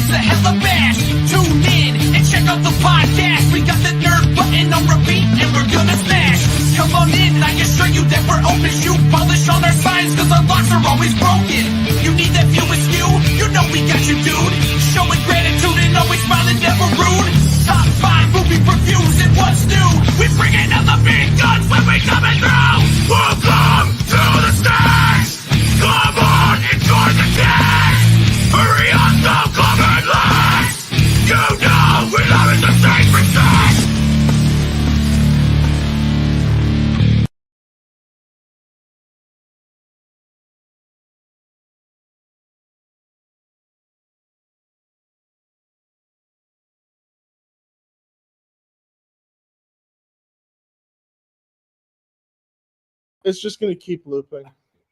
a hella bash. Tune in and check out the podcast. We got the nerd button on repeat and we're gonna smash. Come on in and I assure you that we're open. Shoe polish on our signs cause our locks are always broken. You need that view askew? You know we got you, dude. Showing gratitude and always smiling, never rude. Top 5 movie reviews and what's new. We bring in all the big guns when we coming through. Welcome to the stage. Come on, enjoy the taste. Hurry up, don't come in late. You know we love it the same for sex. It's just going to keep looping.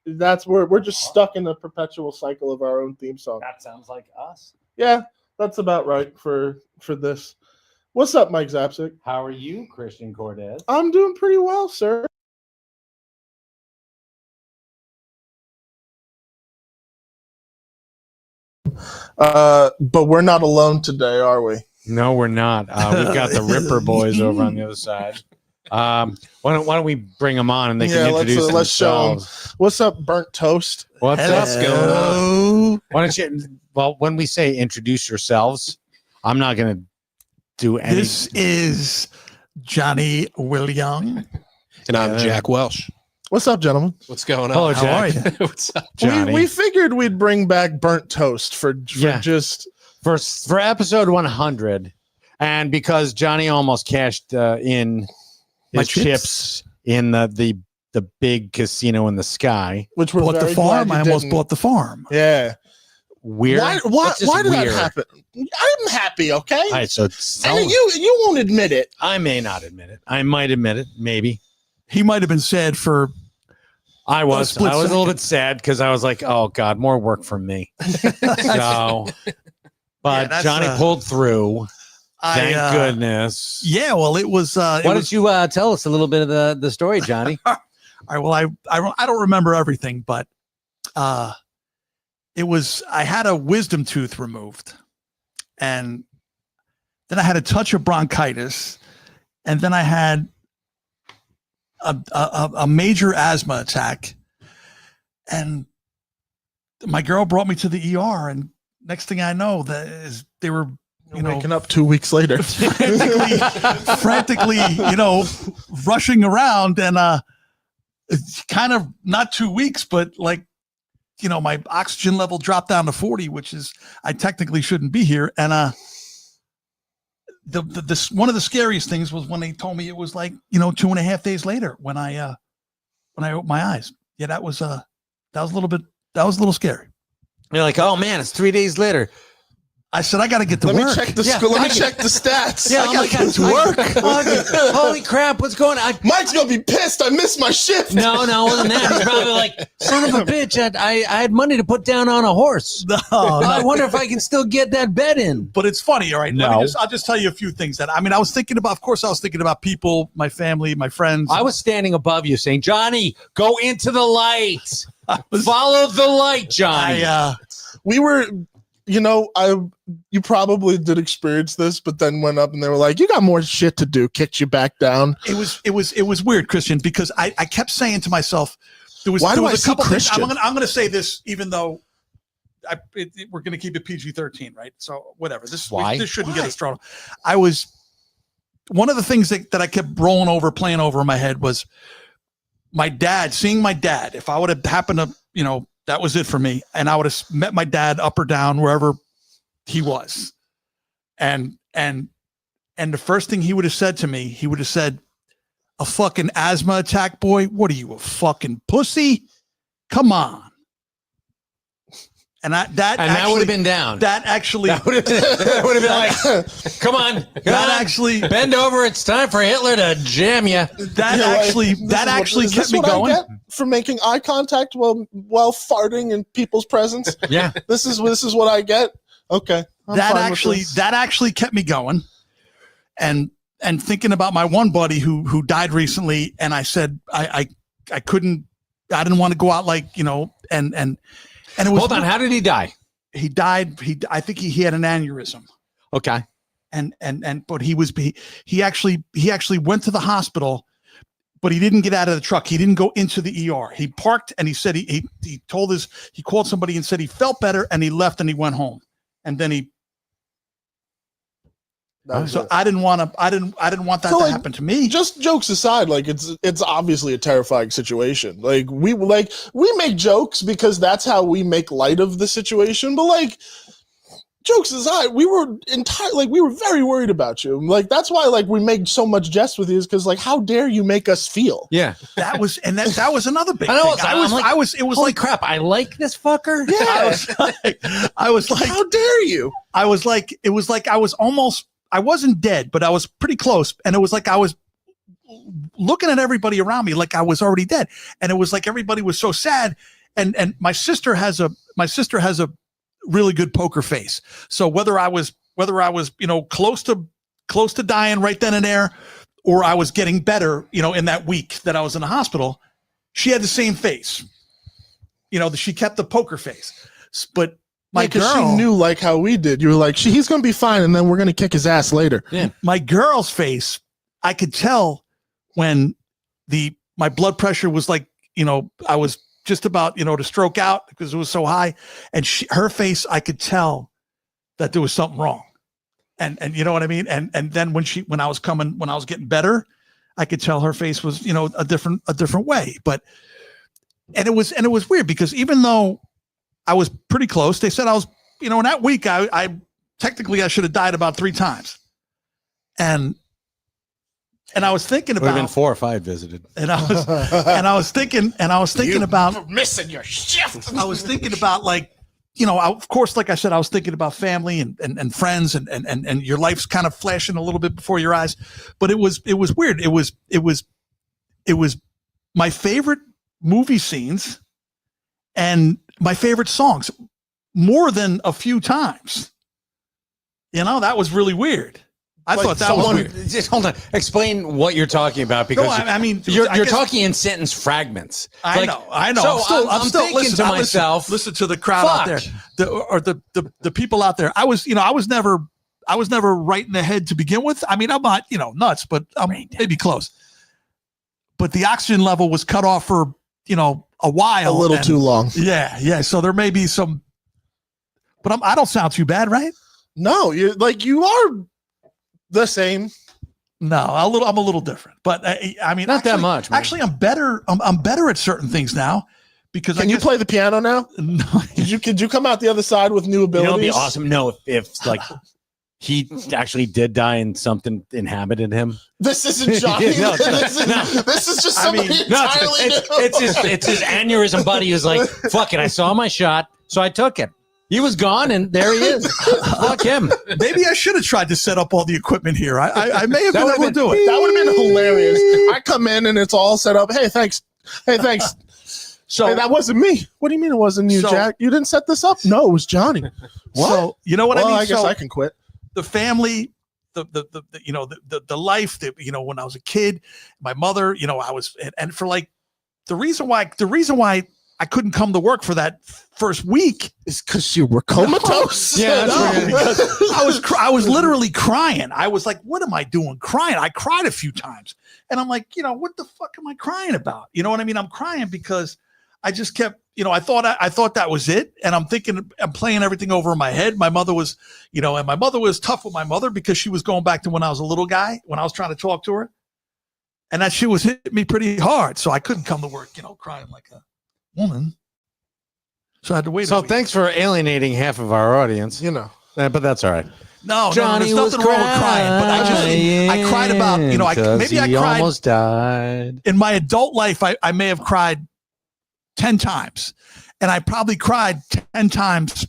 That's where we're just stuck in a perpetual cycle of our own theme song. That sounds like us. Yeah, that's about right for this. What's up, Mike Zapsik? How are you, Christian Cortez? I'm doing pretty well, sir. But we're not alone today, are we? No, we're not. We've got the Ripper boys over on the other side. Why don't we bring them on and they can introduce let's show them. What's up, Burnt Toast? What's going on? Why don't you? Well, when we say introduce yourselves, I'm not going to do any. This is Johnny William, and I'm Jack Welsh. What's up, gentlemen? What's going on? Hello, How Jack. are you? What's up, Johnny? We figured we'd bring back Burnt Toast for just for episode 100, and because Johnny almost cashed in My his chips in the big casino in the sky, which we're bought the very farm. glad I you almost didn't. bought the farm. Yeah. Weird. Why That's just did weird. that happen? I'm happy, okay? All right, so And you won't admit it. I may not admit it. I might admit it. Maybe He might have been sad for. I was. split I was a little second. bit sad because I was like, "Oh God, more work for me." So, but that's, Johnny pulled through. Thank goodness. Yeah, well, it was. Why don't you tell us a little bit of the story, Johnny? All right. Well, I don't remember everything, but it was. I had a wisdom tooth removed, and then I had a touch of bronchitis, and then I had a major asthma attack, and my girl brought me to the ER, and next thing I know, they were. Waking up 2 weeks later, frantically, rushing around, and it's kind of not 2 weeks, but like, my oxygen level dropped down to 40, which is I technically shouldn't be here. And this one of the scariest things was when they told me it was like 2.5 days later when I opened my eyes. Yeah, that was a little scary. You're like, oh man, it's 3 days later. I said, I got to get to let work. me check the let me check the stats. Yeah, I gotta get to work. Holy crap, what's going on? Mike's gonna be pissed. I missed my shift. No, it wasn't that. He's probably like, son of a bitch, I had money to put down on a horse. No, I wonder if I can still get that bet in. But it's funny, all right? No. I'll just tell you a few things that, I was thinking about, of course, I was thinking about people, my family, my friends. I was standing above you saying, Johnny, go into the light. Follow the light, Johnny. We were, you probably did experience this, but then went up and they were like, you got more shit to do, kicked you back down. It was weird, Christian, because I kept saying to myself, Why do I see Christian? I'm going to say this, even though we're going to keep it PG-13, right? So whatever. This shouldn't get us thrown. One of the things that I kept playing over in my head was seeing my dad. If I would have happened to, that was it for me. And I would have met my dad up or down, wherever he was. And the first thing he would have said to me, he would have said, a fucking asthma attack, boy? What are you, a fucking pussy? Come on. And that would have been down. That actually would have been like, come on. Actually bend over. It's time for Hitler to jam you. That actually kept me going. I get for making eye contact while farting in people's presence. Yeah. This is what I get. Okay. That actually kept me going. And thinking about my one buddy who died recently, and I said I didn't want to go out and it was. Hold on, how did he die? he died. I think he had an aneurysm. Okay. But he actually went to the hospital, but he didn't get out of the truck. He didn't go into the ER. He parked and he said he called somebody and said he felt better, and he left and he went home. And then I didn't want that to happen to me. Just jokes aside, like it's obviously a terrifying situation. Like we make jokes because that's how we make light of the situation. But like, jokes aside, we were very worried about you. Like that's why we make so much jest with you, is because like, how dare you make us feel? Yeah. That was another big I know, thing. It was holy like, crap, I like this fucker. Yeah. I was like, how dare you? I wasn't dead, but I was pretty close. And it was like I was looking at everybody around me like I was already dead. And it was like everybody was so sad. And my sister has a really good poker face. So whether I was close to dying right then and there, or I was getting better, in that week that I was in the hospital, she had the same face. She kept the poker face. But my girl, she knew like how we did. You were like, he's going to be fine, and then we're going to kick his ass later. Yeah. My girl's face, I could tell when my blood pressure was like, I was just about, to stroke out because it was so high. And her face, I could tell that there was something wrong. And you know what I mean? And then when I was getting better, I could tell her face was, a different way. But it was weird because even though I was pretty close, they said I was, in that week, I technically I should have died about 3 times. And I was thinking Would have about been 4 if I had visited. and I was thinking about missing your shift. I was thinking about of course, like I said, I was thinking about family and friends and your life's kind of flashing a little bit before your eyes. But it was weird. It was my favorite movie scenes and my favorite songs more than a few times. That was really weird. I thought that was weird. Just hold on. Explain what you're talking about, because I mean, you're talking in sentence fragments. I know. So I'm still thinking listening to myself. Listen to the crowd out there, the people out there. I was never right in the head to begin with. I mean, I'm not nuts, but I'm maybe close. But the oxygen level was cut off for a while, a little too long. Yeah. So there may be some, but I don't sound too bad, right? No, you are the same. No, I'm a little different, but I mean, Not that much, man. Actually, I'm better. I'm better at certain things now because Can you play the piano now? No, Could you come out the other side with new abilities? It'll be awesome. No, if like he actually did die and something inhabited him. This isn't Johnny. No, this is just somebody entirely new. It's his aneurysm buddy who's like, fuck it, I saw my shot, so I took it. He was gone, and there he is. Fuck him. Maybe I should have tried to set up all the equipment here. I may have been able to do it. That would have been hilarious. I come in and it's all set up. Hey, thanks. So that wasn't me. What do you mean it wasn't you, Jack? You didn't set this up? No, it was Johnny. What? So, you know what I mean? I guess I can quit. The family, the life that, when I was a kid, my mother, I was, and for like, the reason why I couldn't come to work for that first week is because you were comatose. Yeah, because I was literally crying. I was like, what am I doing crying? I cried a few times. And I'm like, what the fuck am I crying about? You know what I mean? I'm crying because I just kept, I thought that was it. And I'm playing everything over in my head. My mother was, and my mother was tough with my mother because she was going back to when I was a little guy, when I was trying to talk to her. And that shit was hitting me pretty hard. So I couldn't come to work, crying like a woman. So I had to wait. So thanks for alienating half of our audience. But that's all right. No, Johnny there's nothing wrong with crying. But I cried about, maybe I cried. Almost died. In my adult life, I may have cried 10 times, and I probably cried 10 times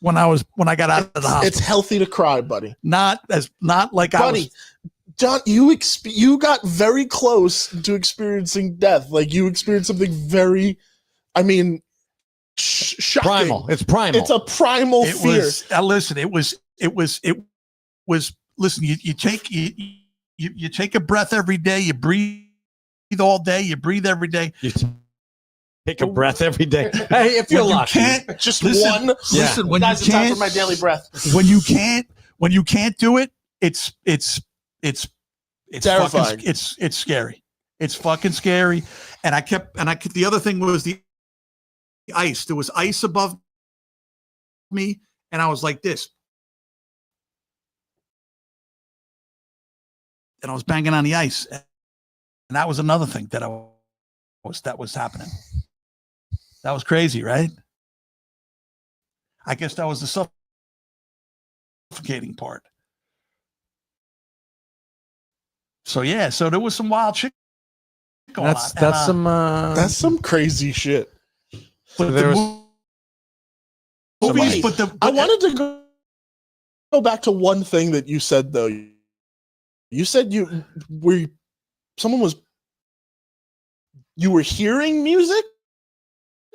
when I got out of the hospital. It's healthy to cry, buddy. Not like buddy. I was. John, you got very close to experiencing death. Like you experienced something very, shocking. Primal. It's primal. It's a primal fear. Listen, it was. Listen, you take a breath every day. You breathe all day. You breathe every day. You Take a breath every day. Hey, if you're When you lucky. can't Just listen, one. listen, when you Guys, it's time for can't my daily breath. when you can't do it, it's Terrifying. fucking, it's scary. It's fucking scary. And the other thing was the ice. There was ice above me, and I was like this. And I was banging on the ice. And that was another thing that was happening. That was crazy, right? I guess that was the suffocating part. So yeah, so there was some wild shit going on. That's some crazy shit. But there the was movies, Wait, but I wanted to go back to one thing that you said though. You said you were hearing music,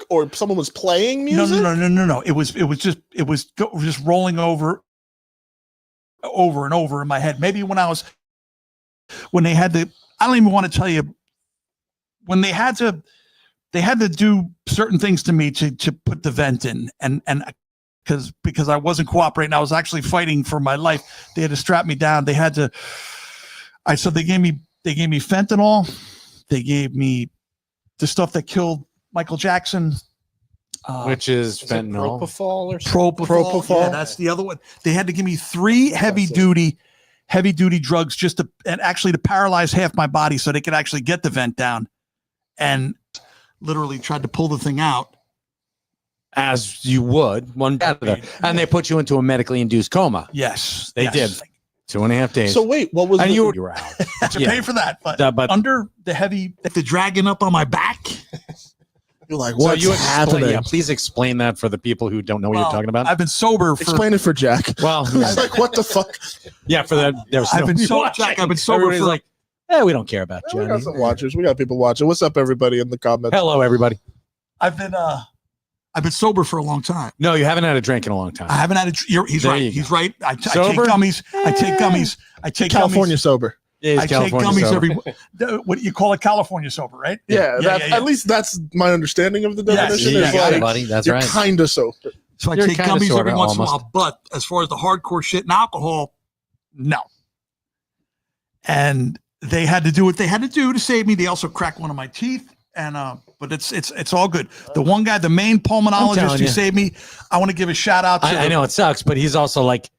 or someone was playing music. No. It was just rolling over and over in my head. Maybe when they had to, I don't even want to tell you, when they had to do certain things to me to put the vent in, and because I wasn't cooperating, I was actually fighting for my life. They had to strap me down. They had to. So they gave me fentanyl. They gave me the stuff that killed Michael Jackson, which is fentanyl. Propofol or something? propofol. Yeah, that's the other one. They had to give me 3 heavy duty drugs to paralyze half my body so they could actually get the vent down, and literally tried to pull the thing out. As you would one better. And they put you into a medically induced coma. Yes, They did. 2.5 days. So wait, what was? and you the, were out. to Yeah. pay for that, but But under the dragging up on my back. you're like, so what's you happening? yeah, please explain that for the people who don't know what you're talking about. I've been sober for. Explain it for Jack. Well, He's like, what the fuck? yeah, for the there's I've been nobody so- watching. Jack, I've been sober Everybody's for- like, we don't care about Yeah, we Johnny. got some watchers. We got people watching. What's up, everybody in the comments? Hello, everybody. I've been sober for a long time. No, you haven't had a drink in a long time. I haven't had he's There right. you He's go. right. I take Sober? gummies. I take gummies. I take California gummies. sober. Yeah, I he's take California gummies sober. what do you call it? California sober, right? Yeah, yeah. at least that's my understanding of the Yes, definition. yeah, is yeah, like, buddy. That's you're right. kind of sober. So I You're take kinda gummies sorta, every once in a almost. while. But as far as the hardcore shit and alcohol, no. And they had to do what they had to do to save me. They also cracked one of my teeth. And but it's all good. The one guy, the main pulmonologist telling who you. saved me, I want to give a shout out to. I know it sucks, but he's also like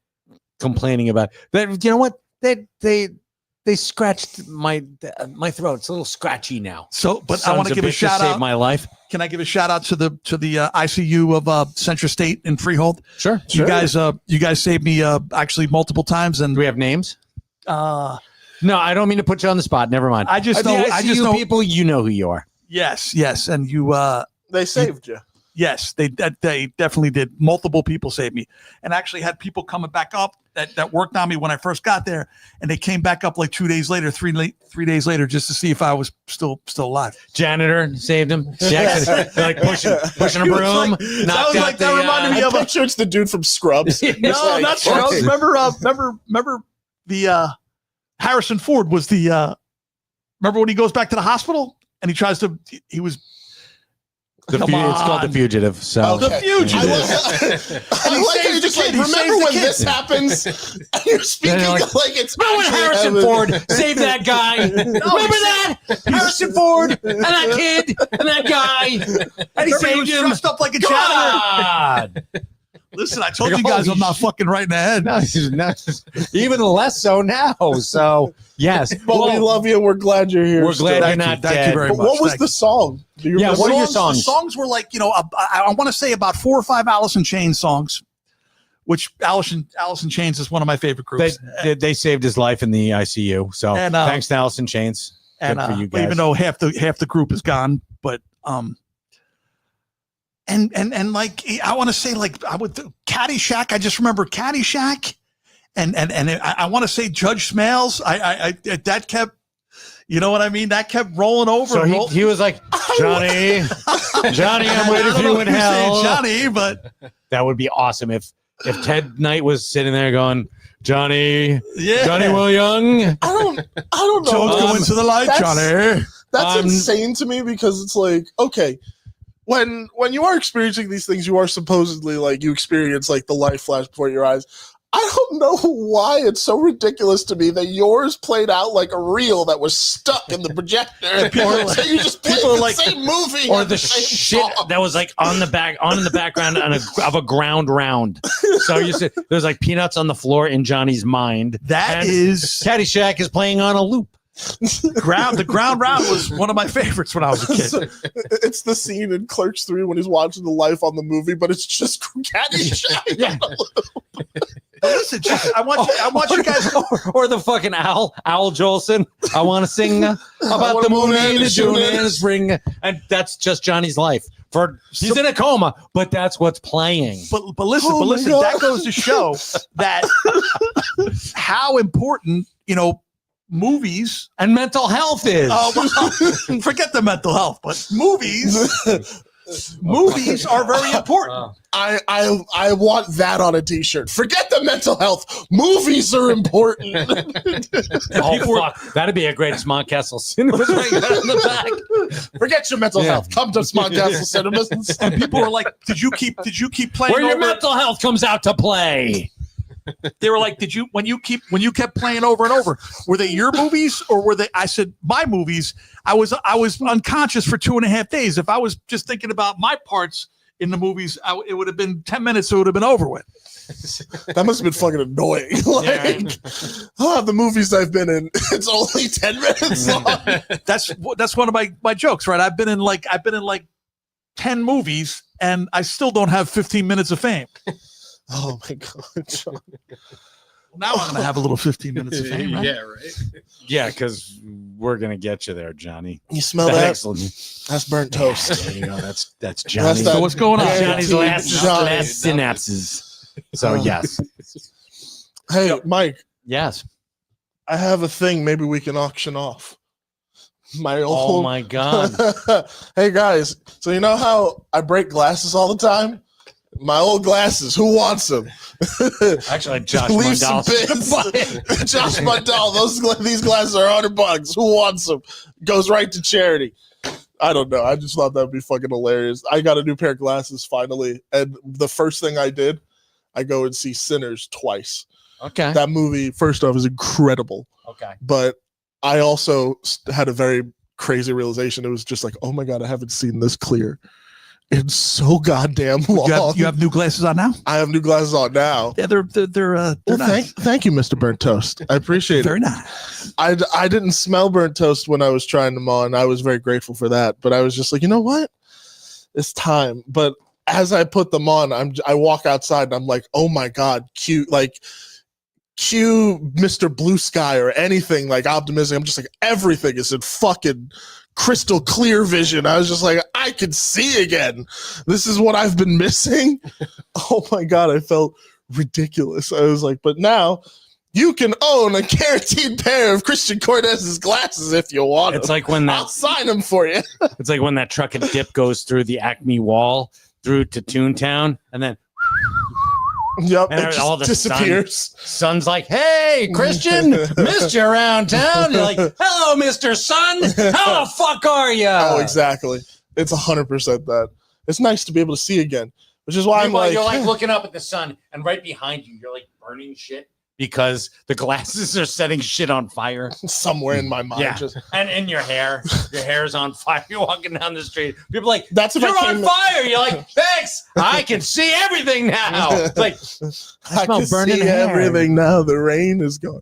complaining about that. You know what? They scratched my throat. It's a little scratchy now. So, but I want to give a shout Save out. my life. Can I give a shout out to the ICU of Central State in Freehold? Sure. You guys saved me actually multiple times, and Do we have names? uh, No, I don't mean to put you on the spot. Never mind. I just The know. ICU I just know. people, you know who you are. Yes, and you. They saved you. Yes, they definitely did. Multiple people saved me, and actually had people coming back up that worked on me when I first got there, and they came back up like 2 days later, 3 days later, just to see if I was still alive. Janitor saved him. Jackson, like pushing a He was broom. like- knocked out that reminded me I of picture it's the dude from Scrubs. No, It's like, not Charles. okay. Remember the Harrison Ford was the. Remember when he goes back to the hospital and he tries to. He was. It's Come called The on. Fugitive. So The Okay. Fugitive. I like how you just like, He remember saves the when kid. this happens? And you're speaking They're like, like it's remember when actually Harrison happening. Ford saved that guy? Remember that? Harrison Ford and that kid and that guy. And he Remember he saved was him. dressed up like a janitor. God. Listen, I told you guys I'm not fucking right in the head. No, even less so now. So, yes. But we love you. We're glad you're here. We're glad still. you're not Thank dead. you very But much. what was Thank the you. song? Do you Yeah, remember? what are your The songs? songs were like, I want to say about 4 or 5 Alice in Chains songs, which Alice in Chains is one of my favorite groups. They saved his life in the ICU. So, And, thanks to Allison Chains. Good and for you guys. even though half the group is gone, but and like I want to say like I would Caddyshack. I just remember Caddyshack, and I want to say Judge Smails. I that kept, you know what I mean? That kept rolling over. So he was like, Johnny, I'm waiting for you in hell. Johnny, but That would be awesome if Ted Knight was sitting there going, Johnny yeah, Will Young. I don't know. Don't go into the light, that's- Johnny. That's I'm- insane to me because it's like, okay, when you are experiencing these things, you are supposedly like you experience like the life flash before your eyes. I don't know why it's so ridiculous to me that yours played out like a reel that was stuck in the projector. So you just played the same movie or at the same shit song. that was like on in the background of a ground round. So you said there's like peanuts on the floor in Johnny's mind. That and is Caddyshack is playing on a loop. the ground round was one of my favorites when I was a kid. So, it's the scene in Clerks 3 when he's watching the life on the movie, but it's just Caddyshack. Yeah. Listen, I want you guys. or the fucking Al Jolson. I want to sing about the moon and the June and the spring, and that's just Johnny's life. He's in a coma, but that's what's playing. But listen, that goes to show that how important movies and mental health is. Forget the mental health, but movies are very important. I want that on a t-shirt. Forget the mental health. Movies are important. Fuck. That'd be a great Smodcastle Cinemas right there in the back. Forget your mental health. Come to Smodcastle Cinemas. And people were like, did you keep playing where your over? mental health comes out to play? They were like, when you kept playing over and over, were they your movies or were they? I said, my movies. I was unconscious for 2.5 days. If I was just thinking about my parts in the movies, it would have been 10 minutes. So it would have been over with. That must have been fucking annoying. The movies I've been in, it's only 10 minutes long. That's one of my jokes, right? I've been in like 10 movies and I still don't have 15 minutes of fame. Oh my God, John. Now I'm going to have a little 15 minutes of fame, right? Yeah, right. Yeah, because we're gonna get you there, Johnny. You smell that? Excellent. That's burnt toast. There you go. That's Johnny. that- So what's going on? Yeah, Johnny's Johnny. last synapses. So yes, Hey, Mike, yes. I have a thing maybe we can auction off. My Oh old my God. Hey guys, so you know how I break glasses all the time? My old glasses, who wants them? Actually, Josh Leave some Mundell. bids. Josh Mundell, these glasses are $100. Who wants them? Goes right to charity. I don't know. I just thought that would be fucking hilarious. I got a new pair of glasses finally, and the first thing I did, I go and see Sinners twice. Okay. That movie, first off, is incredible. Okay. But I also had a very crazy realization. It was just like, oh my God, I haven't seen this clear. It's so goddamn long. You have new glasses on now? I have new glasses on now. Yeah, they're Well, nice. thank you, Mr. Burnt Toast. I appreciate Very it. nice. I didn't smell burnt toast when I was trying them on. I was very grateful for that. But I was just like, you know what? It's time. But as I put them on, I walk outside and I'm like, oh my God, cute, like cue Mr. Blue Sky or anything like optimism. I'm just like, everything is in fucking crystal clear vision. I was just like, I can see again. This is what I've been missing. Oh my God, I felt ridiculous. I was like, but now you can own a guaranteed pair of Christian Cortez's glasses if you want It's them. like when I'll that sign them for you. it's like when that truck and dip goes through the Acme wall through to Toontown, and then Yep, And it just all of a disappears. Son's like, "Hey, Christian, missed you around town." You're like, "Hello, Mr. Son. How the fuck are you?" Oh, exactly. It's 100% that. It's nice to be able to see again, which is why I'm like, You're like looking up at the sun, and right behind you, you're like burning shit because the glasses are setting shit on fire. somewhere in my mind. Yeah. Just, And in your hair's on fire. You're walking down the street. People are like, That's if "You're I on came- fire." You're like, "Thanks. I can see everything now." It's like, I smell can burning see hair. everything now. The rain is gone.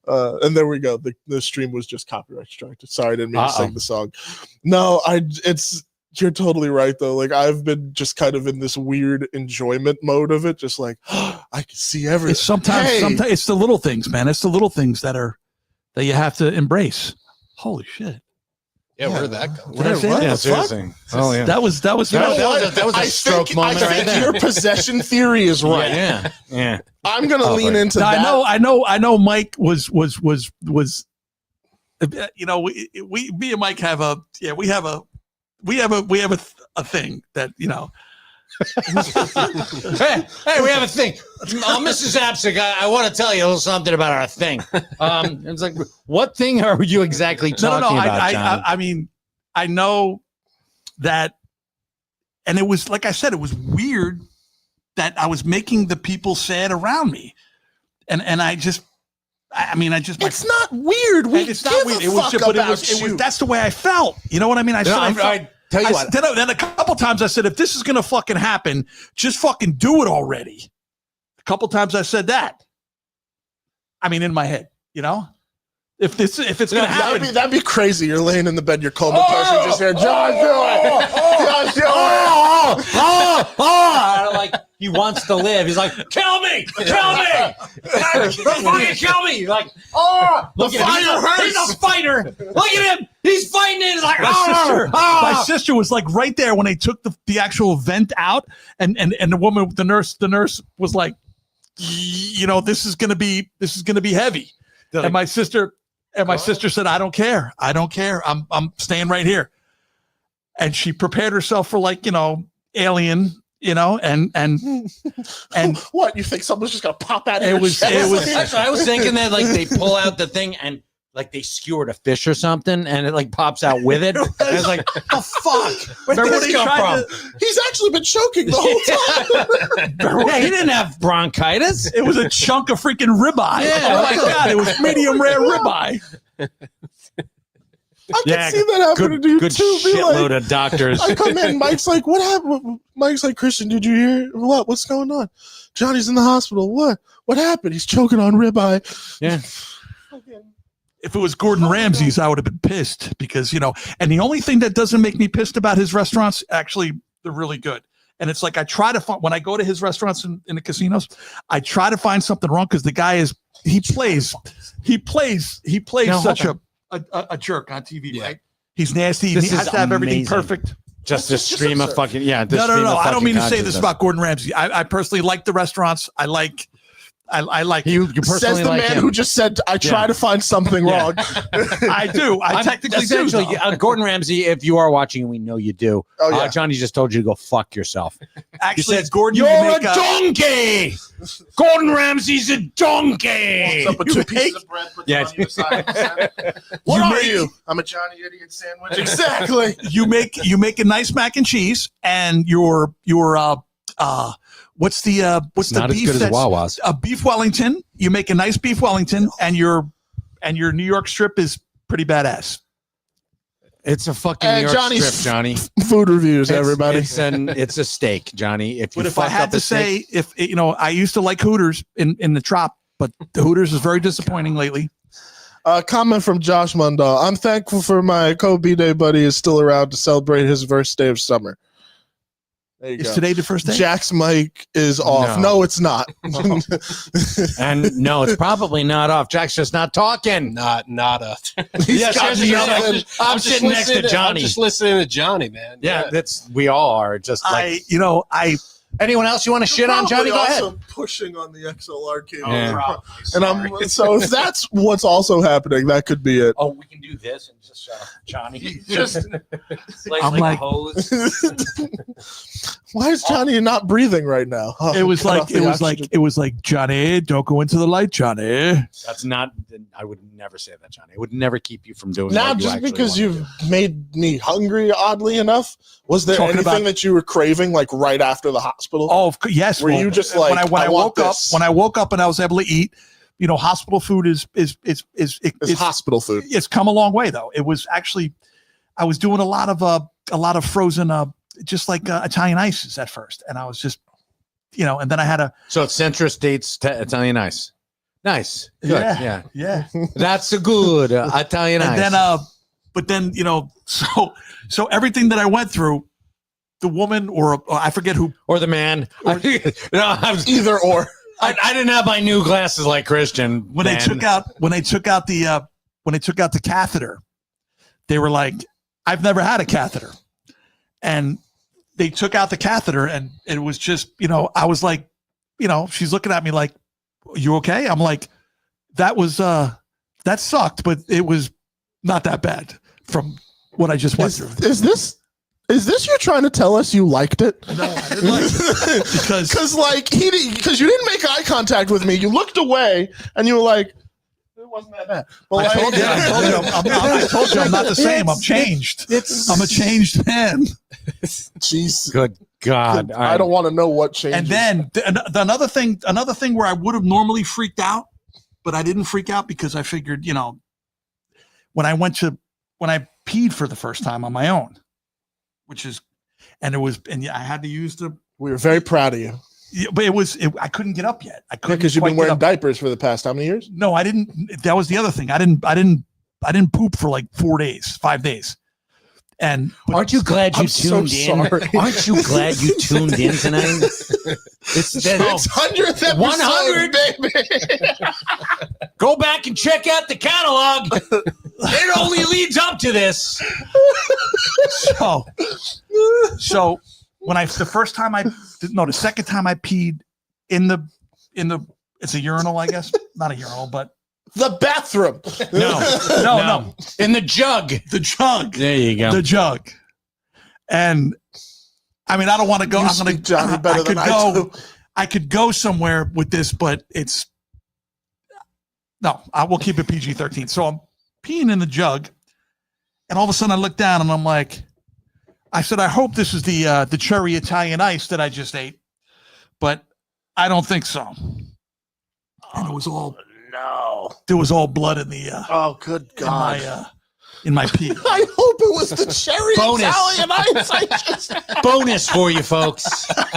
And there we go. The stream was just copyright struck. Sorry, I didn't mean to sing the song. No, you're totally right though. Like I've been just kind of in this weird enjoyment mode of it, just like I can see everything. It's sometimes it's the little things, man. It's the little things that you have to embrace. Holy shit. Yeah, where'd that go? Did I say that? yeah, seriously. Oh yeah. That was That was a I stroke think, moment I right think there. your possession theory is right. Yeah. I'm gonna Oh, lean boy. into Now, that. I know Mike was you know, we me and Mike have a thing that, you know. hey, we have a thing. Mrs. Apsick, I want to tell you a little something about our thing. It's like, what thing are you exactly talking about, Johnny? I mean, I know that And it was, like I said, it was weird that I was making the people sad around me. And I just, it's not weird. it's not weird. It was just, but it was, that's the way I felt. You know what I mean? I tell you what. Then a couple times I said, if this is going to fucking happen, just fucking do it already. A couple times I said that. I mean, in my head, you know? If it's going to happen. That'd be crazy. You're laying in the bed, you're comatose, you just hear, John, do it. John, do it. Like, he wants to live. He's like, kill me! Kill me! Fucking kill me! He's like, The fire hurts. He's a fighter. Look at him. He's fighting it. He's like, my sister was like right there when they took the actual vent out, and the woman, the nurse was like, you know, this is gonna be heavy. And my sister said, I don't care. I'm staying right here. And she prepared herself for, like, you know, alien, you know, and what, you think someone's just gonna pop out? It was Actually, I was thinking that, like, they pull out the thing and, like, they skewered a fish or something, and it, like, pops out with it. And it's like, oh fuck! Where did this come from? He's actually been choking the whole time. Yeah, he didn't have bronchitis. It was a chunk of freaking ribeye. Yeah. Oh my god, it was medium rare ribeye. I can see that happening to you good too. Be shitload like, of doctors. I come in, Mike's like, what happened? Mike's like, Christian, did you hear? What's going on? Johnny's in the hospital. What happened? He's choking on ribeye. Yeah. If it was Gordon Ramsay's, I would have been pissed because, you know, and the only thing that doesn't make me pissed about his restaurants, actually, they're really good. And it's like, I try to find, when I go to his restaurants in the casinos, I try to find something wrong because the guy plays such a jerk on TV, right? He's nasty. This he has is to have everything amazing. perfect. Just a stream of fucking, No. I don't mean to say this about Gordon Ramsay. I personally like the restaurants. I like you personally says the like man him. who just said, I try to find something wrong. I do. I technically do. Essentially, Gordon Ramsay, if you are watching, and we know you do, Oh, yeah. Johnny just told you to go fuck yourself. Actually, said, Gordon, You're you a donkey! Gordon Ramsay's a donkey! Up with two pieces of bread, put them on either side. What are you? I'm a Johnny Idiot sandwich. Exactly. you make a nice mac and cheese, and your what's the Not as beef good as that's Wawa's. a beef Wellington. You make a nice beef Wellington, and your New York strip is pretty badass. It's a fucking New York Johnny's strip, Johnny. Food reviews, everybody. It's a steak, Johnny. If you But if I fuck had up to a steak, say, if you know, I used to like Hooters in the Trop, but the Hooters is very disappointing lately. Comment from Josh Mundahl. I'm thankful for my Kobe Day buddy is still around to celebrate his first day of summer. There you Is go. today the first day? Jack's mic is off. No, it's not. and no, it's probably not off. Jack's just not talking. Not Yeah, got nothing. I'm sitting next to Johnny. I'm just listening to Johnny, man. Yeah, we all are. Just like Anyone else you want to shit on, Johnny? Go ahead. Also pushing on the XLR cable. Yeah. And so if that's what's also happening, that could be it. Oh, we can do this and just Johnny. Just I'm like- a hose. Why is Johnny not breathing right now? It was like Johnny, don't go into the light, Johnny. That's not. I would never say that, Johnny. I would never keep you from doing. Now, what you just actually because want to you've made me hungry, oddly enough, was there Talking anything about- that you were craving like right after the hospital? Oh, yes. Were you just like, when I want woke up, this? when I woke up and I was able to eat, you know, hospital food is It's hospital food. It's come a long way though. It was actually, I was doing a lot of frozen, just like Italian ices at first, and I was just, you know, and then I had a So it's Central States Italian ice. Nice. Good. Yeah. That's a good Italian and ice. then but then you know, so everything that I went through, the woman or I forget who. or the man. I Either or. didn't have my new glasses like Christian. When they took out the catheter, they were like, I've never had a catheter. And they took out the catheter and it was just, you know, I was like, you know, she's looking at me like, you okay? I'm like, that that sucked, but it was not that bad from what I just went through. Is this you trying to tell us you liked it? No, I didn't like it because Because you didn't make eye contact with me. You looked away and you were like, wasn't that bad. But I like, told you, I told you I'm not the same. I'm changed. I'm a changed man. jeez. Good God. I don't want to know what changed. And then another thing where I would have normally freaked out, but I didn't freak out because I figured, when I peed for the first time on my own, and I had to use we were very proud of you. yeah, but I couldn't get up yet. I couldn't Because you've been quite get wearing up. diapers for the past how many years? No, I didn't. That was the other thing. I didn't poop for like 5 days. And Aren't you glad you I'm so tuned in? sorry. Aren't you glad you tuned in tonight? It's It's 100th episode, 100. baby. Go back and check out the catalog. It only leads up to this. so when the second time I peed in the it's a urinal, I guess, not a urinal, but The bathroom. no, In the jug. the jug, There you go. the jug, and I mean I don't want to go. You I'm gonna speak Johnny better than I do. I could go somewhere with this, but I will keep it PG-13. So I'm peeing in the jug, and all of a sudden I look down and I'm like, I said, I hope this is the cherry Italian ice that I just ate, but I don't think so. And it was all No. there was all blood in the Oh, good God. in my pee. I hope it was the cherry Bonus. Italian ice. I just Bonus for you folks. I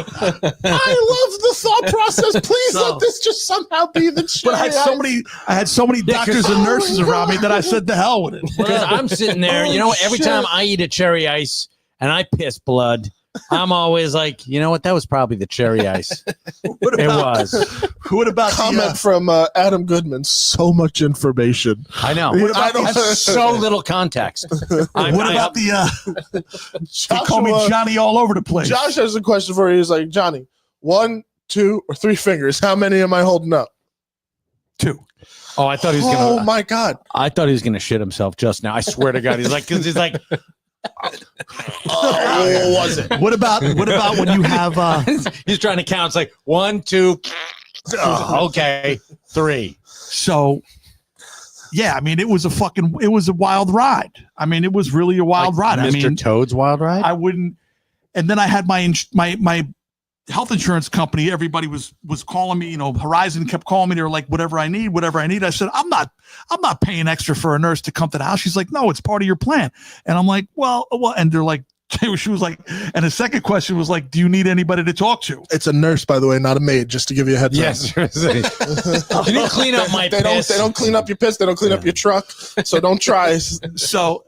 love the thought process. Please So- let this just somehow be the cherry But I had so many Yeah, 'cause- doctors and nurses around me that I said the hell with it. Because I'm sitting there, every shit. time I eat a cherry ice and I piss blood, I'm always like, you know what? That was probably the cherry ice. What It about, was. What about Comment from Adam Goodman. So much information. I know. I don't- I have so little context. what about they call me Joshua- Johnny all over the place? Josh has a question for you. He's like, Johnny, 1, 2, or 3 fingers. How many am I holding up? 2. Oh, I thought he was Oh gonna. my God. I thought he was gonna shit himself just now. I swear to God, he's like, Oh, was it? What about when you have he's trying to count. It's like 1, 2. Okay, 3. so yeah, I mean it was a wild ride. I mean it was really a wild ride. I Mr. mean Toad's Wild Ride. I wouldn't and then I had my health insurance company, everybody was calling me, Horizon kept calling me. They were like, whatever I need. I said, I'm not paying extra for a nurse to come to the house. She's like, no, it's part of your plan. And I'm like, well, and they're like, she was like, and the second question was like, do you need anybody to talk to? It's a nurse, by the way, not a maid, just to give you a heads Yes. up. You need to clean up my They piss. don't clean up your piss. They don't clean up your truck. So don't try. So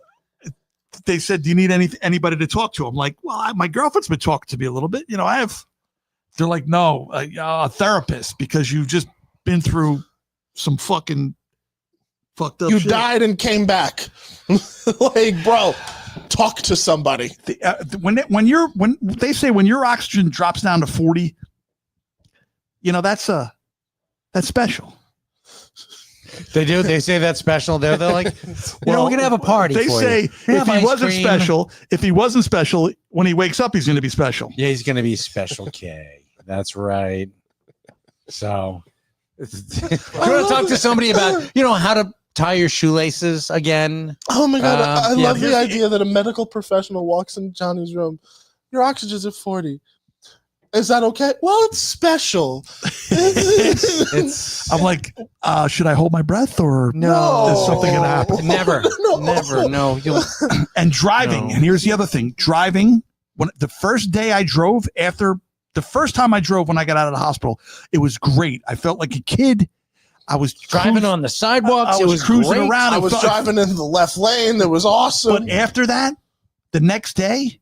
they said, do you need anybody to talk to? I'm like, well, my girlfriend's been talking to me a little bit. They're like, no, a therapist, because you've just been through some fucking fucked up You shit. died and came back. Like, bro, talk to somebody. When they say when your oxygen drops down to 40, that's special. They do. They say that's special. They're like, we're gonna have a party. They for say you. if he wasn't special, when he wakes up, he's going to be special. Yeah, he's gonna be Special K. That's right. So, you want to talk to somebody about how to tie your shoelaces again? Oh my God. I yeah, love the idea that a medical professional walks in Johnny's room. Your oxygen's at 40. Is that okay? Well, it's special. It's I'm like, should I hold my breath or No. is something going to happen? never, No. never. No, you'll. And driving. No. And here's the other thing: driving. When the first day I drove, the first time I drove when I got out of the hospital, it was great. I felt like a kid. I was Driving on the sidewalks. I was cruising great. around. I was driving in the left lane. That was awesome. But after that, the next day,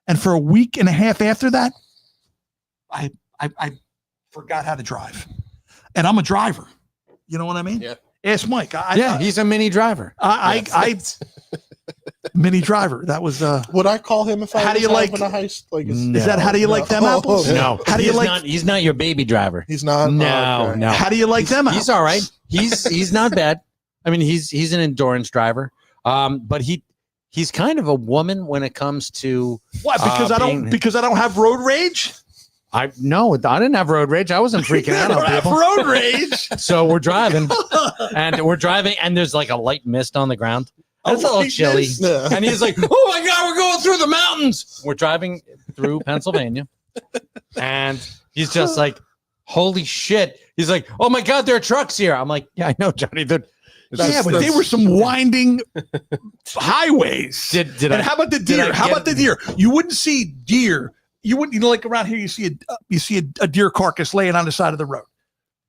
and for a week and a half after that, I forgot how to drive. And I'm a driver. You know what I mean? Yeah. Ask Mike. He's a mini driver. I mini driver. That was Would I call him if I How was do you like- having a heist? Like, is that how do you like them Oh, apples? oh, No, How do you like He's not your baby driver. He's not. No, Oh, okay. no. how do you like them apples? He's all right. He's not bad. I mean, he's an endurance driver. But he's kind of a woman when it comes to What? Because I don't being- because I don't have road rage? No, I didn't have road rage. I wasn't freaking out on people. Road rage. So we're driving, and there's like a light mist on the ground. It's a little chilly. Yeah. And he's like, "Oh my God, we're going through the mountains." We're driving through Pennsylvania, and he's just like, "Holy shit!" He's like, "Oh my God, there are trucks here." I'm like, "Yeah, I know, Johnny." But they were some winding highways. Did And I? how about the deer? How about the deer? You wouldn't see deer. You wouldn't, like around here, you see a deer carcass laying on the side of the road.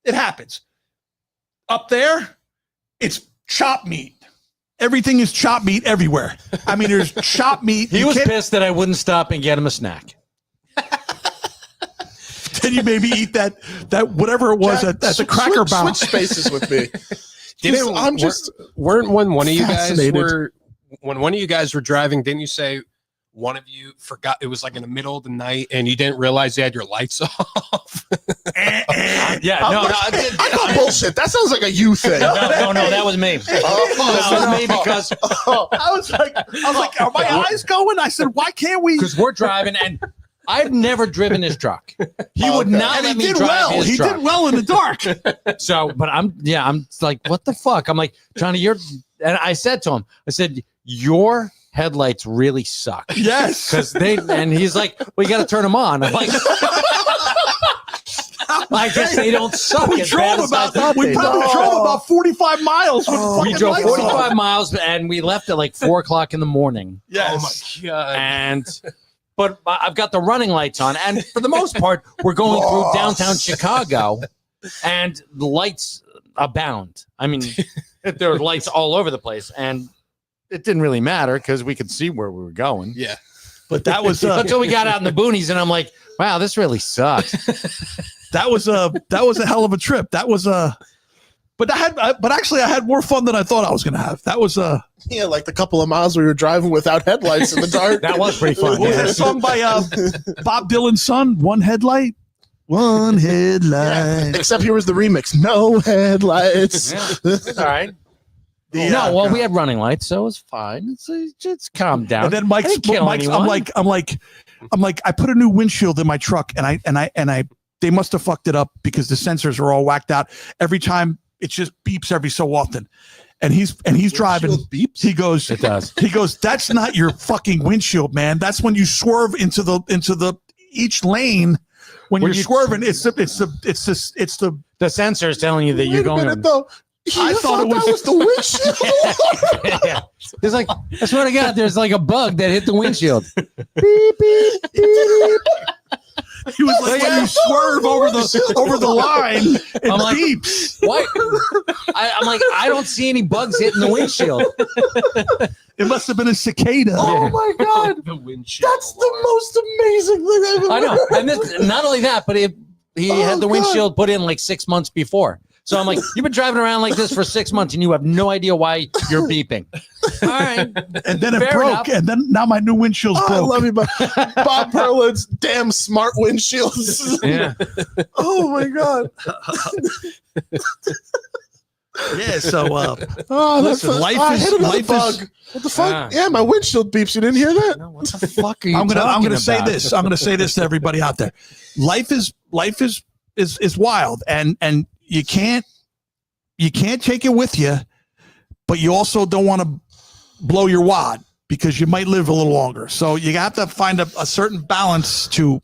It happens. Up there, it's chop meat. Everything is chop meat everywhere. I mean, there's chop meat. He was pissed that I wouldn't stop and get him a snack. Then you maybe eat that whatever it was at the Cracker Barrel. Switch spaces with me. I'm just weren't when one of you guys fascinated. were when one of you guys were driving, didn't you say one of you forgot it was like in the middle of the night and you didn't realize you had your lights off? I call bullshit. That sounds like a you thing. No, that was me. That was me because I was like, are my eyes going? I said, why can't we? because we're driving and I've never driven his truck. He would not And let he me did drive well. his He truck. did well in the dark. So, but I'm like, what the fuck? I'm like, Johnny, and I said to him, I said, your headlights really suck. Yes. Because and he's like, well, you got to turn them on. I'm like, I guess they don't suck. We as bad as I thought we they probably did. drove about 45 miles. With We fucking drove lights 45 on. miles and we left at like 4:00 in the morning. Yes. Oh my God. And but I've got the running lights on, and for the most part, we're going through downtown Chicago, and the lights abound. I mean, there were lights all over the place, and it didn't really matter because we could see where we were going. Yeah. But that was Until we got out in the boonies, and I'm like, wow, this really sucks. that was a hell of a trip. That was but actually I had more fun than I thought I was gonna have. That was Yeah, like the couple of miles we were driving without headlights in the dark. That was pretty fun. what was that song by Bob Dylan's son? One headlight. One headlight. Except here was the remix. No headlights. It's all right. Yeah. No, well, we had running lights, so it was fine. It's calmed down. And then I didn't kill Mike's anyone. I'm like, I put a new windshield in my truck and I they must have fucked it up because the sensors are all whacked out. Every time it just beeps every so often. And he's driving. Beeps. He goes, It does. He goes, that's not your fucking windshield, man. That's when you swerve into the each lane. When Were you're you- swerving, it's the The sensor is telling you that you're Wait a going. minute, though. I thought it was the windshield. Yeah. There's like, I swear to God, there's like a bug that hit the windshield. he was like when you swerve over the line, it I'm like, beeps. What? I'm like, I don't see any bugs hitting the windshield. It must have been a cicada. Oh my God. The windshield. That's the most amazing thing I've ever I know. heard. And this, not only that, but he had the God. windshield put in like 6 months before. So I'm like, you've been driving around like this for 6 months and you have no idea why you're beeping. All right. And then it Fair broke. enough. And then now my new windshield's Oh, I broke. love you, Bob Perlin's damn smart windshields. Yeah. Oh my God. Yeah, so Oh, that's Listen, life I is- hit another life bug. is- What the fuck? Ah. Yeah, my windshield beeps. You didn't hear that? No, what the fuck are you I'm gonna talking say about? this. I'm gonna say this to everybody out there. Life is wild, and you can't take it with you, but you also don't want to blow your wad because you might live a little longer. So you have to find a certain balance to,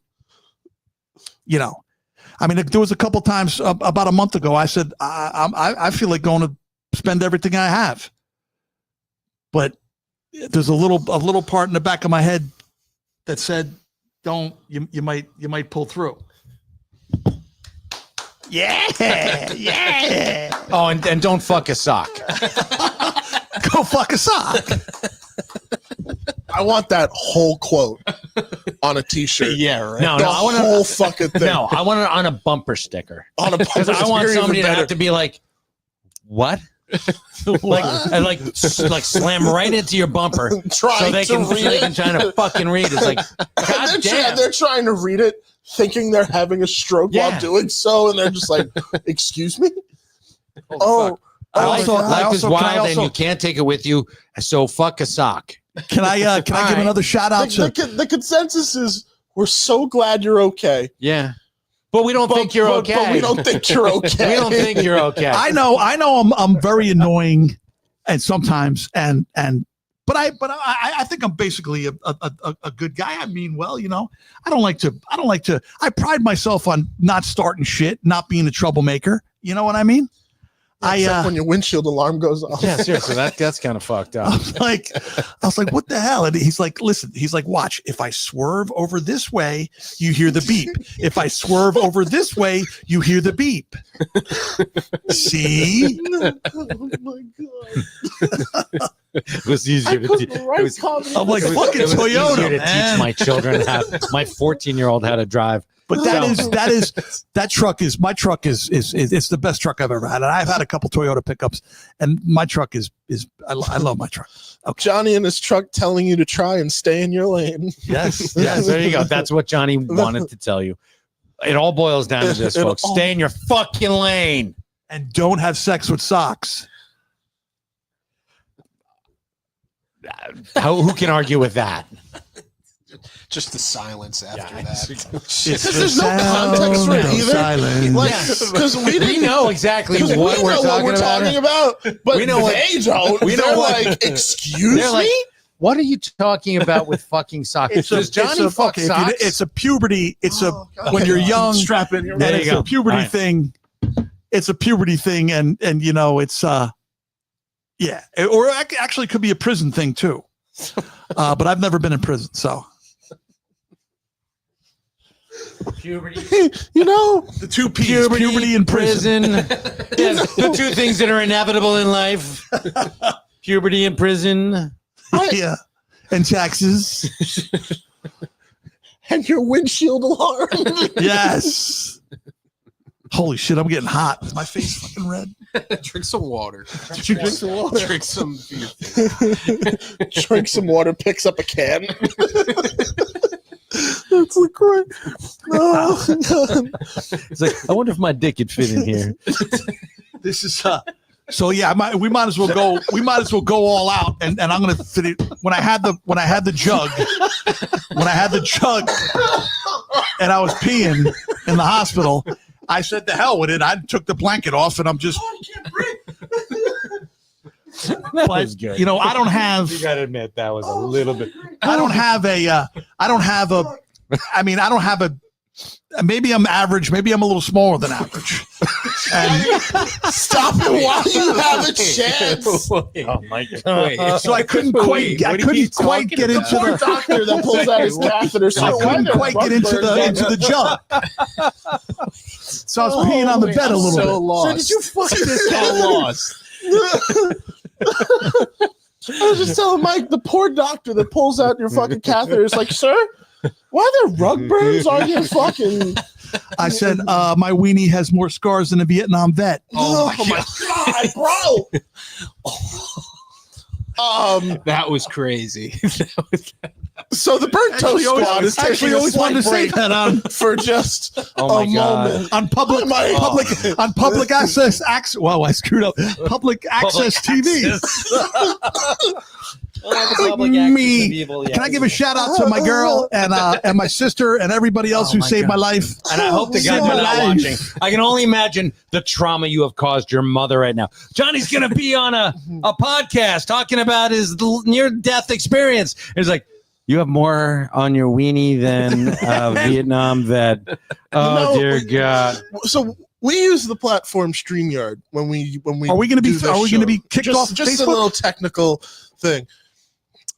I mean, there was a couple times about a month ago. I said I feel like going to spend everything I have, but there's a little part in the back of my head that said, "Don't you might pull through." Yeah. Oh, and don't fuck a sock. Go fuck a sock. I want that whole quote on a T-shirt. Yeah, right. No, The no, I want whole to. fucking thing. No, I want it on a bumper sticker. On a Because I want somebody to have to be like, "What?" like slam right into your bumper Trying so to read they it. can try to fucking read. It's like, God damn. They're trying to read it, thinking they're having a stroke Yeah. while doing so, and they're just like, "Excuse me." Oh, Life is can I wild, and also- you can't take it with you. So fuck a sock. Can I give right. another shout out to? the consensus is We're so glad you're okay. Yeah. But we don't think you're okay. But we don't think you're okay. We don't think you're okay. I know I'm very annoying, and sometimes but I think I'm basically a good guy. I mean, well, you know, I don't like to. I pride myself on not starting shit, not being a troublemaker. You know what I mean? Except when your windshield alarm goes off. Yeah, seriously, that's kind of fucked up. I was like, what the hell? And he's like, listen, watch. If I swerve over this way, you hear the beep. If I swerve over this way, you hear the beep. See? Oh my god. It was easier to teach. I'm like, fucking It was Toyota, easier to man. teach my children my 14-year-old how to drive. But that truck is it's the best truck I've ever had. And I've had a couple Toyota pickups, and my truck is I love my truck. Okay. Johnny in his truck telling you to try and stay in your lane. Yes. Yes, there you go. That's what Johnny wanted to tell you. It all boils down to this, folks. Stay in your fucking lane. And don't have sex with socks. Who can argue with that? Just the silence after that. Because there's no context for it either. Silence. Like, Yes. because We know exactly because what we're talking about. but We know what- they don't. we know They're what- like, excuse They're like, me? what are you talking about with fucking socks? Does Johnny fuck socks? It's a puberty. It's Oh, God. when you're young. Strap in. And There you it's go. a puberty All right. thing. It's a puberty thing, and you know it's yeah, or actually could be a prison thing too. But I've never been in prison, so Puberty. You know, the two P's, puberty and prison. Yes, the two things that are inevitable in life. Puberty and prison. Yeah, and taxes. and your windshield alarm. Yes. Holy shit, I'm getting hot. Is my face fucking red? Drink some water. Drink some water. Drink some beer. Drink some water, picks up a can. That's like great. Oh, God. It's like, I wonder if my dick could fit in here. This is so yeah, we might as well go. We might as well go all out, and I'm gonna fit it. When I had the jug, and I was peeing in the hospital, I said, "The hell with it." I took the blanket off, and I'm just. That But was good. you know, I don't have. You gotta admit that was a little bit. I don't have a. I mean, I don't have a. Maybe I'm average. Maybe I'm a little smaller than average. And Stop it while you have a chance. Oh my god! so I couldn't quite. I couldn't quite get into Poor the. doctor that pulls out his catheter. I couldn't quite get into the jug. So I was peeing on the bed a little bit. Lost. So did you fucking so lost? I was just telling Mike, the poor doctor that pulls out your fucking catheter is like, sir, why are there rug burns on your fucking... I said, my weenie has more scars than a Vietnam vet. Oh my God, bro. That was crazy. So the burnt toast squad is taking a always wanted to say slight that break for just Oh my a God. moment. on public access. Wow, I screwed up. Public access TV. Me. Can I give a shout out to my girl and my sister and everybody else who my saved God. my life? And I hope to God Saved you're my not life. watching. I can only imagine the trauma you have caused your mother right now. Johnny's going to be on a podcast talking about his near-death experience. It's like, you have more on your weenie than Vietnam vet. Oh, No, dear God. So we use the platform StreamYard when we Are we going to be? do this Are we show. going to be kicked off Just a Facebook? little technical thing.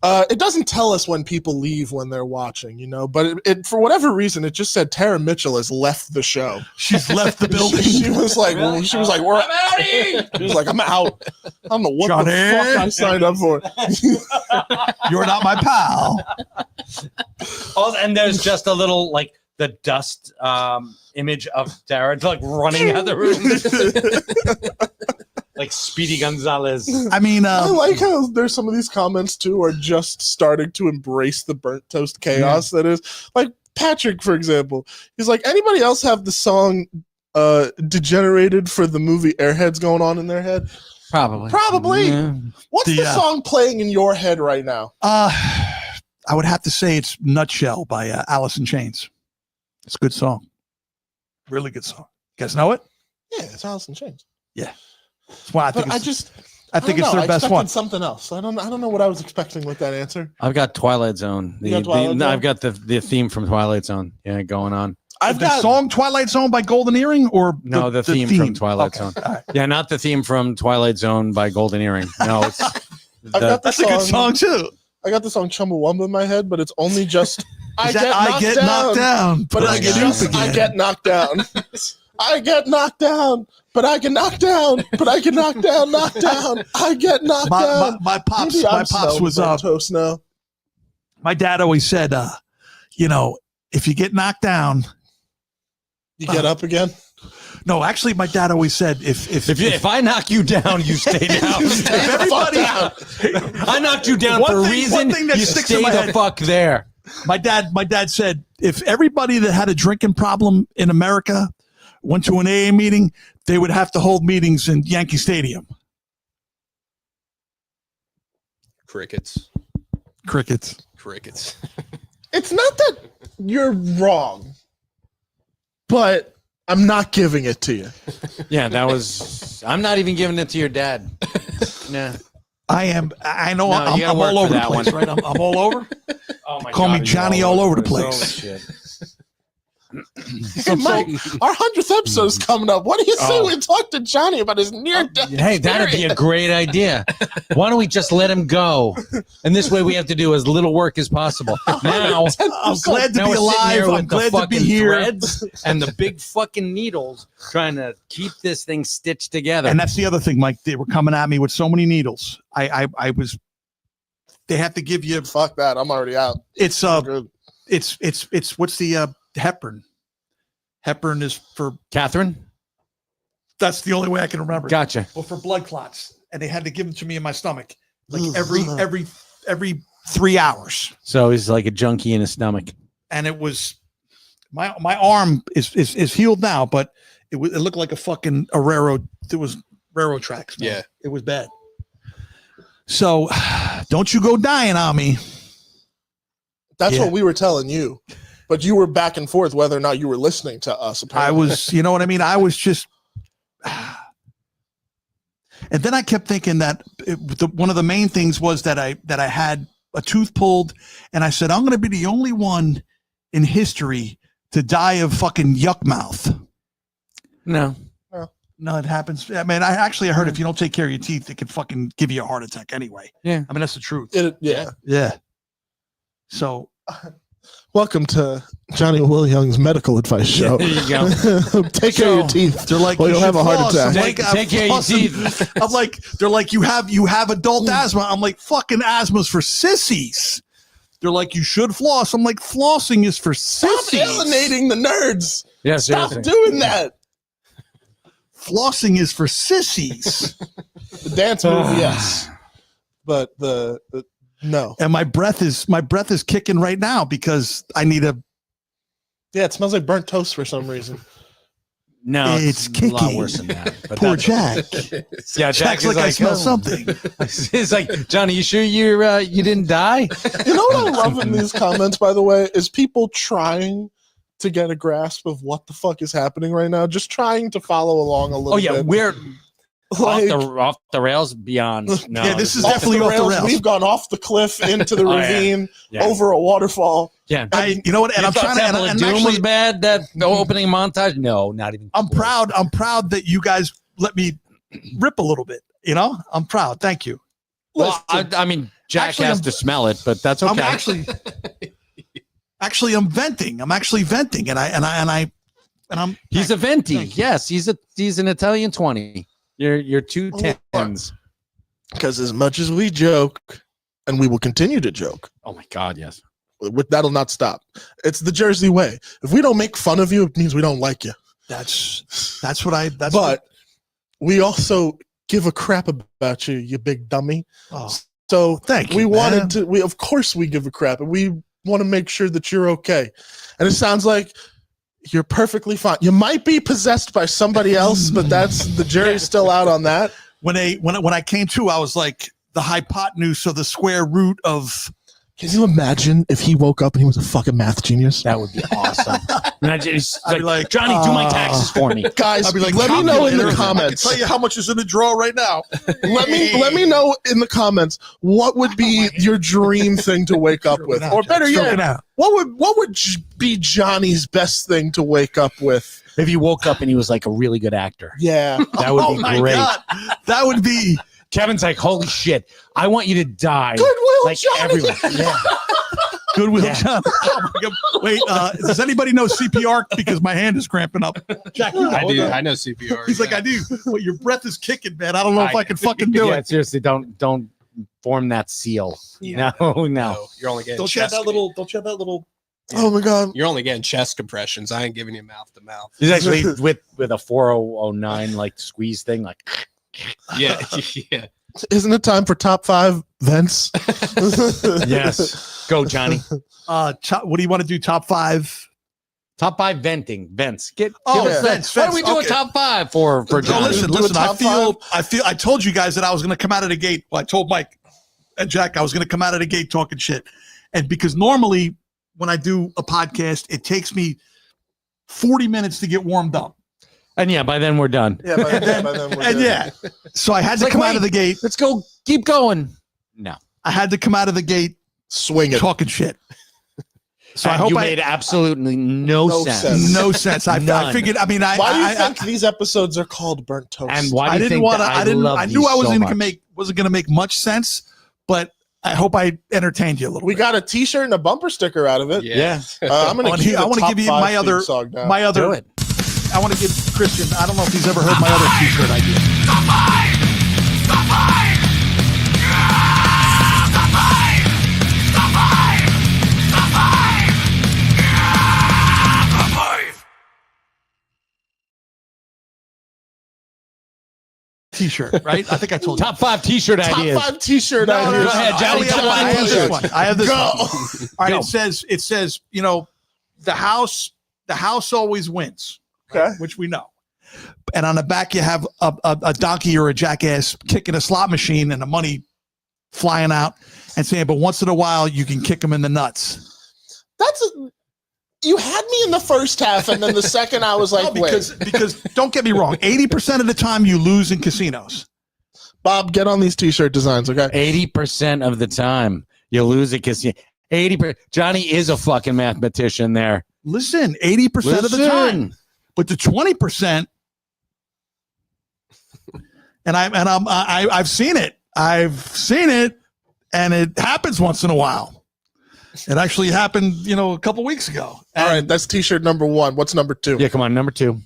It doesn't tell us when people leave when they're watching, you know, but it for whatever reason it just said Tara Mitchell has left the show. She's left the building. She was like, well, she was like, we're outie. She was like, I'm out. I don't know what Johnny. the fuck I signed up for. You're not my pal. Oh, and there's just a little, like, the dust image of Tara, like, running out of the room. Like Speedy Gonzalez. I mean, I like how there's some of these comments too are just starting to embrace the burnt toast chaos that is. Like Patrick, for example, he's like, anybody else have the song Degenerated for the movie Airheads going on in their head? Probably. Probably. Yeah. What's the song playing in your head right now? I I would have to say it's Nutshell by Alice in Chains. It's a good song. Really good song. You guys know it? Yeah, it's Alice in Chains. That's why I think But it's, I think don't it's know. their best expected one. something else. I don't know what I was expecting with that answer. I've got Twilight Zone. You got Twilight Zone? I've got the theme from Twilight Zone. Yeah, going on. I've The got song Twilight Zone by Golden Earring or No, the theme from Twilight Okay. Zone. All right. Yeah, not the theme from Twilight Zone by Golden Earring. No, it's I've the- got the That's a good song too. I got the song Chumbawamba in my head, but it's only just I get knocked down, but I it's get just up I get knocked down. I get knocked down, but I get knocked down, but I get knocked down, knocked down. I get knocked down. My pops, Maybe my I'm pops smelling was burnt toast now. my dad always said, if you get knocked down, You get up again. no, actually, my dad always said, if I knock you down, you stay down. Everybody, I knocked you down One for a thing- reason. one thing that You sticks in stay my the head- fuck there. my dad said, if everybody that had a drinking problem in America went to an AA meeting, they would have to hold meetings in Yankee Stadium. Crickets. Crickets. it's not that you're wrong, but I'm not giving it to you. Yeah, that was. I'm not even giving it to your dad. Nah. I know No, I'm you gotta work all over for the that place, one. right? I'm all over. Oh my Call me you're Johnny all over the place. Oh, shit. Hey, Mike, our 100th episode is coming up. What do you say we talk to Johnny about his near-death Hey, that'd be a experience? great idea. Why don't we just let him go? And this way we have to do as little work as possible. Now, I'm glad to now be we're sitting here alive. with I'm the glad to be fucking here. threads and the big fucking needles trying to keep this thing stitched together. And that's the other thing, Mike. They were coming at me with so many needles. I was. They have to give you. Fuck that. I'm already out. It's Good. it's what's the heparin? Heparin is for. Catherine? That's the only way I can remember. Gotcha. Well, for blood clots, and they had to give them to me in my stomach, like every 3 hours. So he's like a junkie in his stomach. And it was my arm is healed now, but it looked like a fucking railroad. There was railroad tracks. Man. Yeah. It was bad. So don't you go dying on me. That's Yeah. what we were telling you. But you were back and forth whether or not you were listening to us. I Apparently. was, you know what I mean? I was just, and then I kept thinking that one of the main things was that I had a tooth pulled, and I said, I'm going to be the only one in history to die of fucking yuck mouth. No. No, it happens. I mean, I heard if you don't take care of your teeth, it can fucking give you a heart attack anyway. Yeah. I mean, that's the truth. Yeah. Yeah. So Welcome to Johnny Will Young's medical advice show. There you go. Take care of your teeth. they're like, Well, you you'll have should a heart floss. attack. I'm like, Take care of your teeth. I'm like, they're like, you have adult asthma. I'm like, fucking asthma's for sissies. They're like, you should floss. I'm like, flossing is for Stop sissies. alienating the nerds. Yeah, Stop seriously. doing that. Flossing is for sissies. The dance move, yes. But the no. And my breath is kicking right now because I need a. Yeah, it smells like burnt toast for some reason. No, It's a lot kicking. worse than that. But Poor that's- Jack. Yeah, Jack's is like, I smell oh. something. It's like, Johnny, you sure you didn't die? You know what I love in these comments, by the way, is people trying to get a grasp of what the fuck is happening right now, just trying to follow along a little Oh yeah, bit. we're Like, off the rails beyond. No, Yeah, this is off definitely the off the rails. rails. We've gone off the cliff into the Oh, yeah. ravine, Yeah. over a waterfall. Yeah. You know what? And You I'm thought trying to. Temple of And Doom actually, was bad. That the opening montage. No, not even. I'm close. proud. I'm proud that you guys let me rip a little bit. You know, I'm proud. Thank you. Well, Listen, I mean, Jack Actually, has I'm- to smell it, but that's okay. I'm actually I'm venting. I'm actually venting, and I'm. He's a venti. Thank you. Yes, he's an Italian 20. You're two Oh, tens. because as much as we joke, and we will continue to joke, Oh my God, yes. that'll not stop. It's the Jersey way. If we don't make fun of you, it means we don't like you. That's what I. That's But we also give a crap about you, you big dummy. oh, So thank you. we man. wanted to. We of course we give a crap, and we want to make sure that you're okay. And it sounds like you're perfectly fine. You might be possessed by somebody else, but that's the jury's still out on that. When I came to, I was like the hypotenuse of the square root of Can you imagine if he woke up and he was a fucking math genius? That would be awesome. Imagine he's I'd be like, Johnny, do my taxes for me. Guys, I'd be like, let me know in the calculator, comments. I can tell you how much is in the drawer right now. Let me know in the comments what would be your dream thing to wake up with, or better Stroking yet, out. what would be Johnny's best thing to wake up with? If he woke up and he was like a really good actor, Yeah, that would Oh be my great. God. That would be. Kevin's like, holy shit, I want you to die. Goodwill Like Johnny. everyone. Yeah. Goodwill Yeah. John. Oh my God. Wait, does anybody know CPR? Because my hand is cramping up. Jack, you know, I do. hold on. I know CPR. He's like, yeah. I do. But your breath is kicking, man. I don't know if I can fucking do Yeah, it. seriously, don't form that seal. Yeah. No. No, you're only getting Don't you have chest. that little? Don't you have that little? Oh my God. You're only getting chest compressions. I ain't giving you mouth to mouth. He's actually with a 4009 like squeeze thing, like Yeah, yeah. Isn't it time for top 5 vents? yes. Go, Johnny. What do you want to do? Top 5? Top 5 venting. Vents. Give Oh, us vents, What do we vents, do okay. a top 5 for No, Johnny? listen. Do a I top feel. I told you guys that I was going to come out of the gate. Well, I told Mike and Jack I was going to come out of the gate talking shit, and because normally when I do a podcast, it takes me 40 minutes to get warmed up. And yeah, by then we're done. Yeah, by then we're And good. yeah, so I had It's to like, come wait. out of the gate. Let's go. Keep going. No. I had to come out of the gate Swing it. talking shit. So I And hope you I made absolutely no No sense. sense. no sense. I None. figured. I mean, Why do you I think these episodes are called Burnt Toast? And why do I you didn't think want to. that I didn't. love I knew these I wasn't so going to much? wasn't going to make much sense, but I hope I entertained you a little. we bit. got a T-shirt and a bumper sticker out of it. Yeah. I'm gonna I wanna cue hear- I the wanna top give you 5 my theme other- song now. My other. Do it. I want to give Christian. I don't know if he's ever heard my other T-shirt idea. T-shirt, right? I think I told you. Top 5 t-shirt top ideas. 5 T-shirt No, ideas. Go ahead, Johnny. I Top have 5 this t-shirts. one. I have this Go. one. All right, Go. it says, you know, the house always wins, Okay. which we know. And on the back, you have a donkey or a jackass kicking a slot machine and the money flying out and saying, but once in a while, you can kick them in the nuts. You had me in the first half, and then the second I was like, No, because don't get me wrong, 80% of the time you lose in casinos. Bob, get on these T-shirt designs, okay? 80% of the time you lose it because 80%. Johnny is a fucking mathematician there. Listen, 80% of the time. But the 20%, and I've seen it. I've seen it, and it happens once in a while. It actually happened, you know, a couple weeks ago. All right, that's T-shirt number 1. What's number 2? Yeah, come on. Number 2.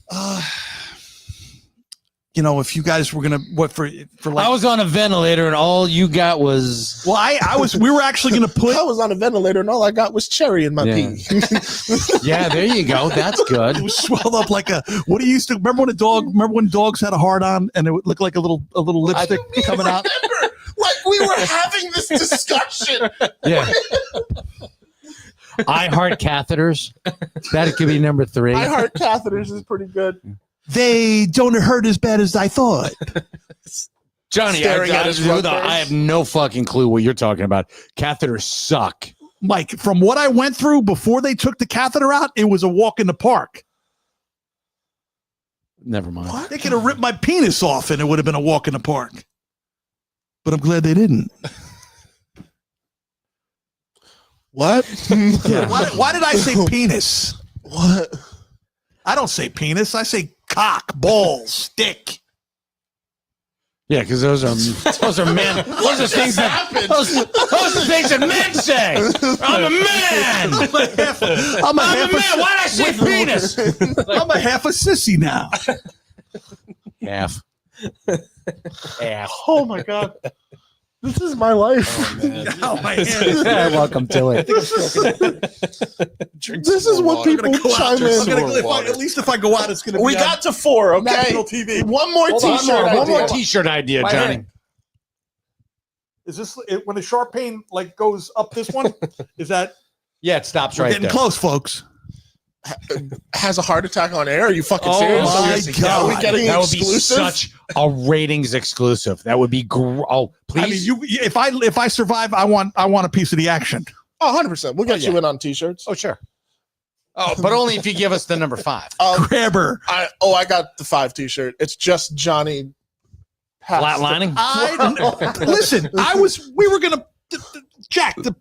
You know, if you guys were gonna for like, I was on a ventilator and all you got was well, I was. We were actually gonna put. I was on a ventilator, and all I got was cherry in my Yeah. pee. yeah. There you go. That's good. It was swelled up like a. What do you used to remember when a dog? Remember when dogs had a hard on and it would look like a little lipstick coming out? Remember, like we were having this discussion. Yeah. I heart catheters. That could be number 3. My heart catheters is pretty good. They don't hurt as bad as I thought. Johnny, Staring at his rubbers. I have no fucking clue what you're talking about. Catheters suck. Mike, from what I went through before they took the catheter out, it was a walk in the park. Never mind. What? They could have ripped my penis off and it would have been a walk in the park. But I'm glad they didn't. What? Yeah. Why did I say penis? What? I don't say penis. I say cock, balls, dick. Yeah, because those are men. Those are things that those are things that men say. I'm a man. I'm a half man. Why did I say penis? I'm a half a sissy now. Half. Half. Oh my god. This is my life. Oh, my hand. Welcome to it. This is what I'm gonna people go out. chime I'm in. gonna, at least if I go out, it's gonna be We on got to 4, okay? national TV. One more Hold on, T-shirt. one more idea. T-shirt idea, My Johnny. hand. Is this when the sharp pain like goes up this one? Is that Yeah, it stops we're right getting there. close, folks? Has a heart attack on air? Are you fucking Oh serious? my Are we God. getting That would be exclusive? such a ratings exclusive. That would be oh, please. I mean, if I survive, I want a piece of the action. Oh, 100%. We'll get yeah. you in on t-shirts. Oh, sure. Oh, but only if you give us the number 5. Grabber. I got the 5 t-shirt. It's just Johnny Flatlining. Listen, we were gonna Jack the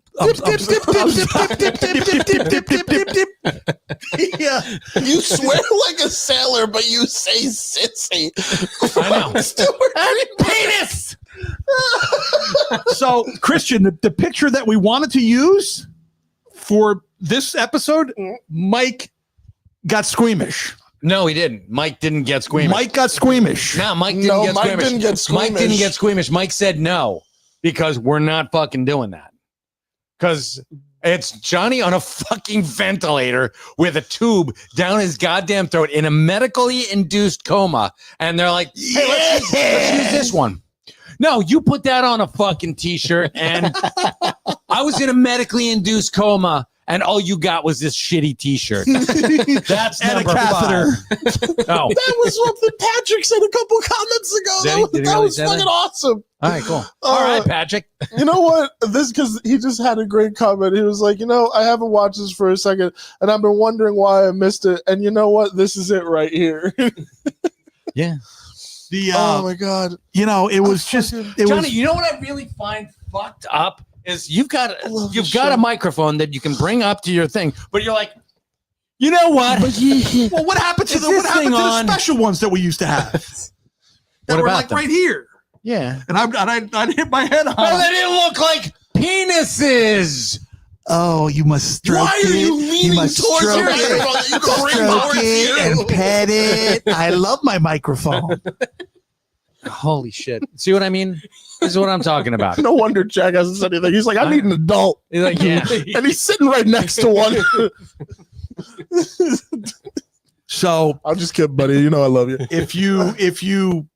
yeah. You swear like a sailor, but you say sissy. I know. Penis. So, Christian, the picture that we wanted to use for this episode, Mike got squeamish. No, he didn't. Mike didn't get squeamish. Mike got squeamish. No, Mike didn't No, get Mike squeamish. didn't get squeamish. Mike didn't get squeamish. Mike said no because we're not fucking doing that. Because it's Johnny on a fucking ventilator with a tube down his goddamn throat in a medically induced coma. And they're like, hey, let's use this one. No, you put that on a fucking t-shirt. And I was in a medically induced coma. And all you got was this shitty t-shirt. That's And a number catheter. 5. Oh, That was something Patrick said a couple comments ago. Did he? Did he That really was say fucking that? awesome. all right, cool. All right, Patrick. You know what? Because he just had a great comment. He was like, I haven't watched this for a second, and I've been wondering why I missed it. And you know what? This is it right here. Yeah. Oh my god! It was just Johnny, you know what I really find fucked up is you've got love you've this got show. a microphone that you can bring up to your thing, but you're like, you know what? well, what happened to Is the this what happened thing to the on? special ones that we used to have? That What were about like them? right here, Yeah. and I hit my head on. Oh, them. they didn't look like penises. Oh, you must stroke Why are you leaning must towards stroke your it, microphone that you can bring stroke towards it you? and pet it. I love my microphone. Holy shit! See what I mean? This is what I'm talking about. No wonder Jack hasn't said anything. He's like, I need an adult, He's like, yeah. and he's sitting right next to one. So I'm just kidding, buddy. You know I love you. if you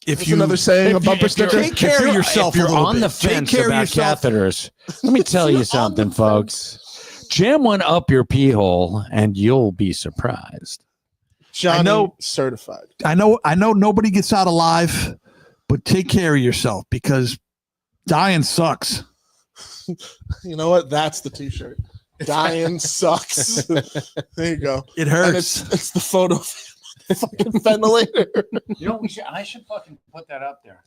It's another saying, a bumper If you're- sticker. Take care of yourself If you're a little on bit. the Take fence care of about yourself. catheters, let me tell you something, folks. Jam one up your pee hole, and you'll be surprised. Johnny I know- certified. I know nobody gets out alive, but take care of yourself because dying sucks. You know what? That's the t-shirt. Dying sucks. There you go. It And hurts. it's the photo of the fucking ventilator. You know, I should fucking put that up there.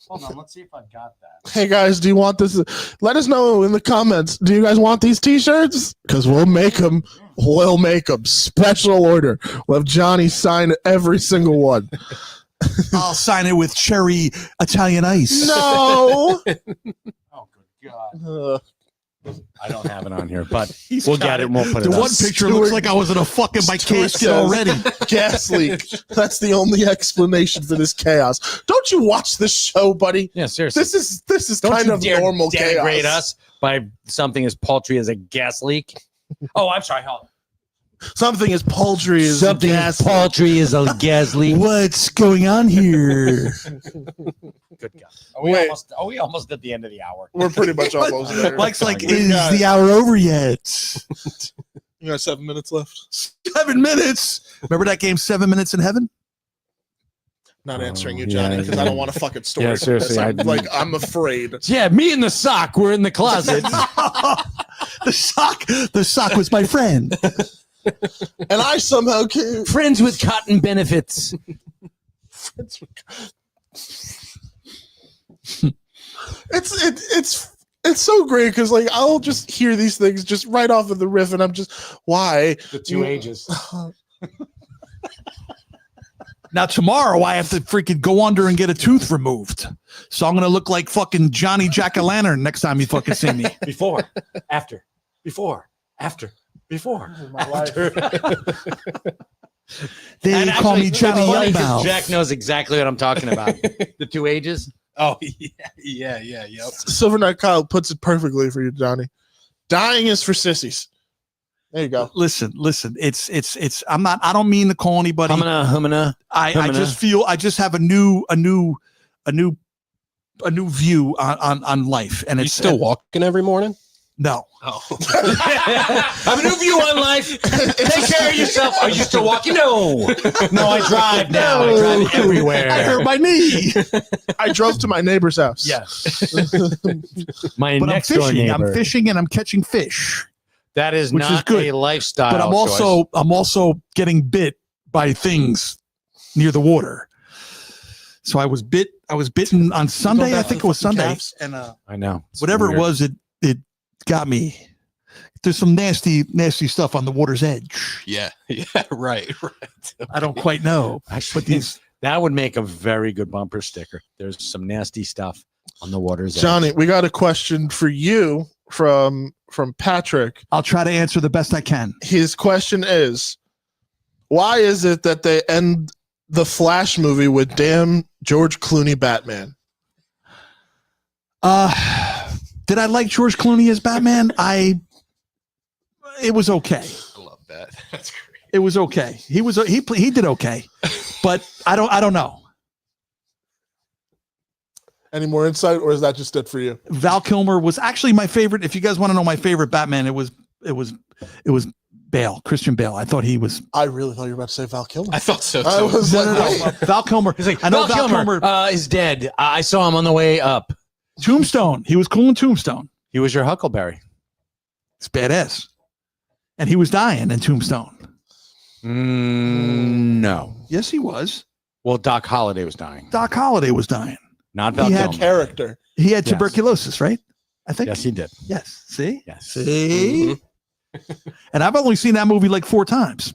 Hold on, let's see if I got that. Hey guys, do you want this? Let us know in the comments. Do you guys want these t-shirts? Because we'll make them. We'll make them. Special order. We'll have Johnny sign every single one. I'll sign it with cherry Italian ice. No. Oh, good God. Uh, I don't have it on here, but we'll get it and we'll put The it one up. picture looks like I was in a fucking my Stuart casket says- already. gas leak. That's the only explanation for this chaos. Don't you watch this show, buddy? Yeah, seriously. This is Don't kind you of dare normal denigrate chaos. us by something as paltry as a gas leak. Oh, I'm sorry. Hold on. Something as paltry as Something gas as paltry as a gas leak. What's going on here? Good God. Wait. Are we almost at the end of the hour? We're pretty much almost there. Mike's like, We is got- the hour over yet? You got 7 minutes left. 7 minutes. Remember that game, 7 Minutes in Heaven? Not answering you, Oh, Johnny, yeah, because I don't want a fucking story. Yeah, seriously, I'm afraid. Yeah, me and the sock were in the closet. The sock was my friend. And I somehow can't. Friends with cotton benefits. It's so great because like I'll just hear these things just right off of the riff, and I'm just why The two ages. Now tomorrow I have to freaking go under and get a tooth removed. So I'm gonna look like fucking Johnny Jack-o'-lantern next time you fucking see me. Before, after, before, after, before. After. They And call me actually, Johnny it's funny 'cause Youngmouth. Jack knows exactly what I'm talking about. The two ages. Oh yeah. Yep. Silver Knight Kyle puts it perfectly for you, Johnny. Dying is for sissies. There you go. Listen. It's. I don't mean to call anybody. Humana. I just feel I just have a new view on life, and You it's still walking every morning? No. Oh, I have a new view on life. Take care of yourself. Are you still walking? No. No, I drive now. I drive everywhere. I hurt my knee. I drove to my neighbor's house. Yes. My But I'm next door fishing. neighbor. I'm fishing and I'm catching fish. That is which is not good. a lifestyle. But I'm also getting bit by things near the water. So I was bitten on Sunday. I think it was Sunday. calves? And I know. It's whatever weird. it was, it got me. There's some nasty stuff on the water's edge. yeah, right. I don't quite know. Actually, But these that would make a very good bumper sticker. There's some nasty stuff on the water's edge. Johnny, we got a question for you from Patrick. I'll try to answer the best I can. His question is, why is it that they end the Flash movie with damn George Clooney Batman? Did I like George Clooney as Batman? It was okay. I love that. That's great. It was okay. He did okay, but I don't know. Any more insight, or is that just it for you? Val Kilmer was actually my favorite. If you guys want to know my favorite Batman, it was Bale, Christian Bale. I thought he was. I really thought you were about to say Val Kilmer. I thought so too. I was like, wait. Val Kilmer. He's like, I know Val Kilmer is dead. I saw him on the way up. Tombstone. He was cool in Tombstone. He was your Huckleberry. It's badass, and he was dying in Tombstone. No. Yes, he was. Well, Doc Holliday was dying. Doc Holliday was dying. Not Val He had Kilmer. Character. He had Yes. tuberculosis, right? I think. Yes, he did. Yes. See. Yes. See. And I've only seen that movie like 4 times.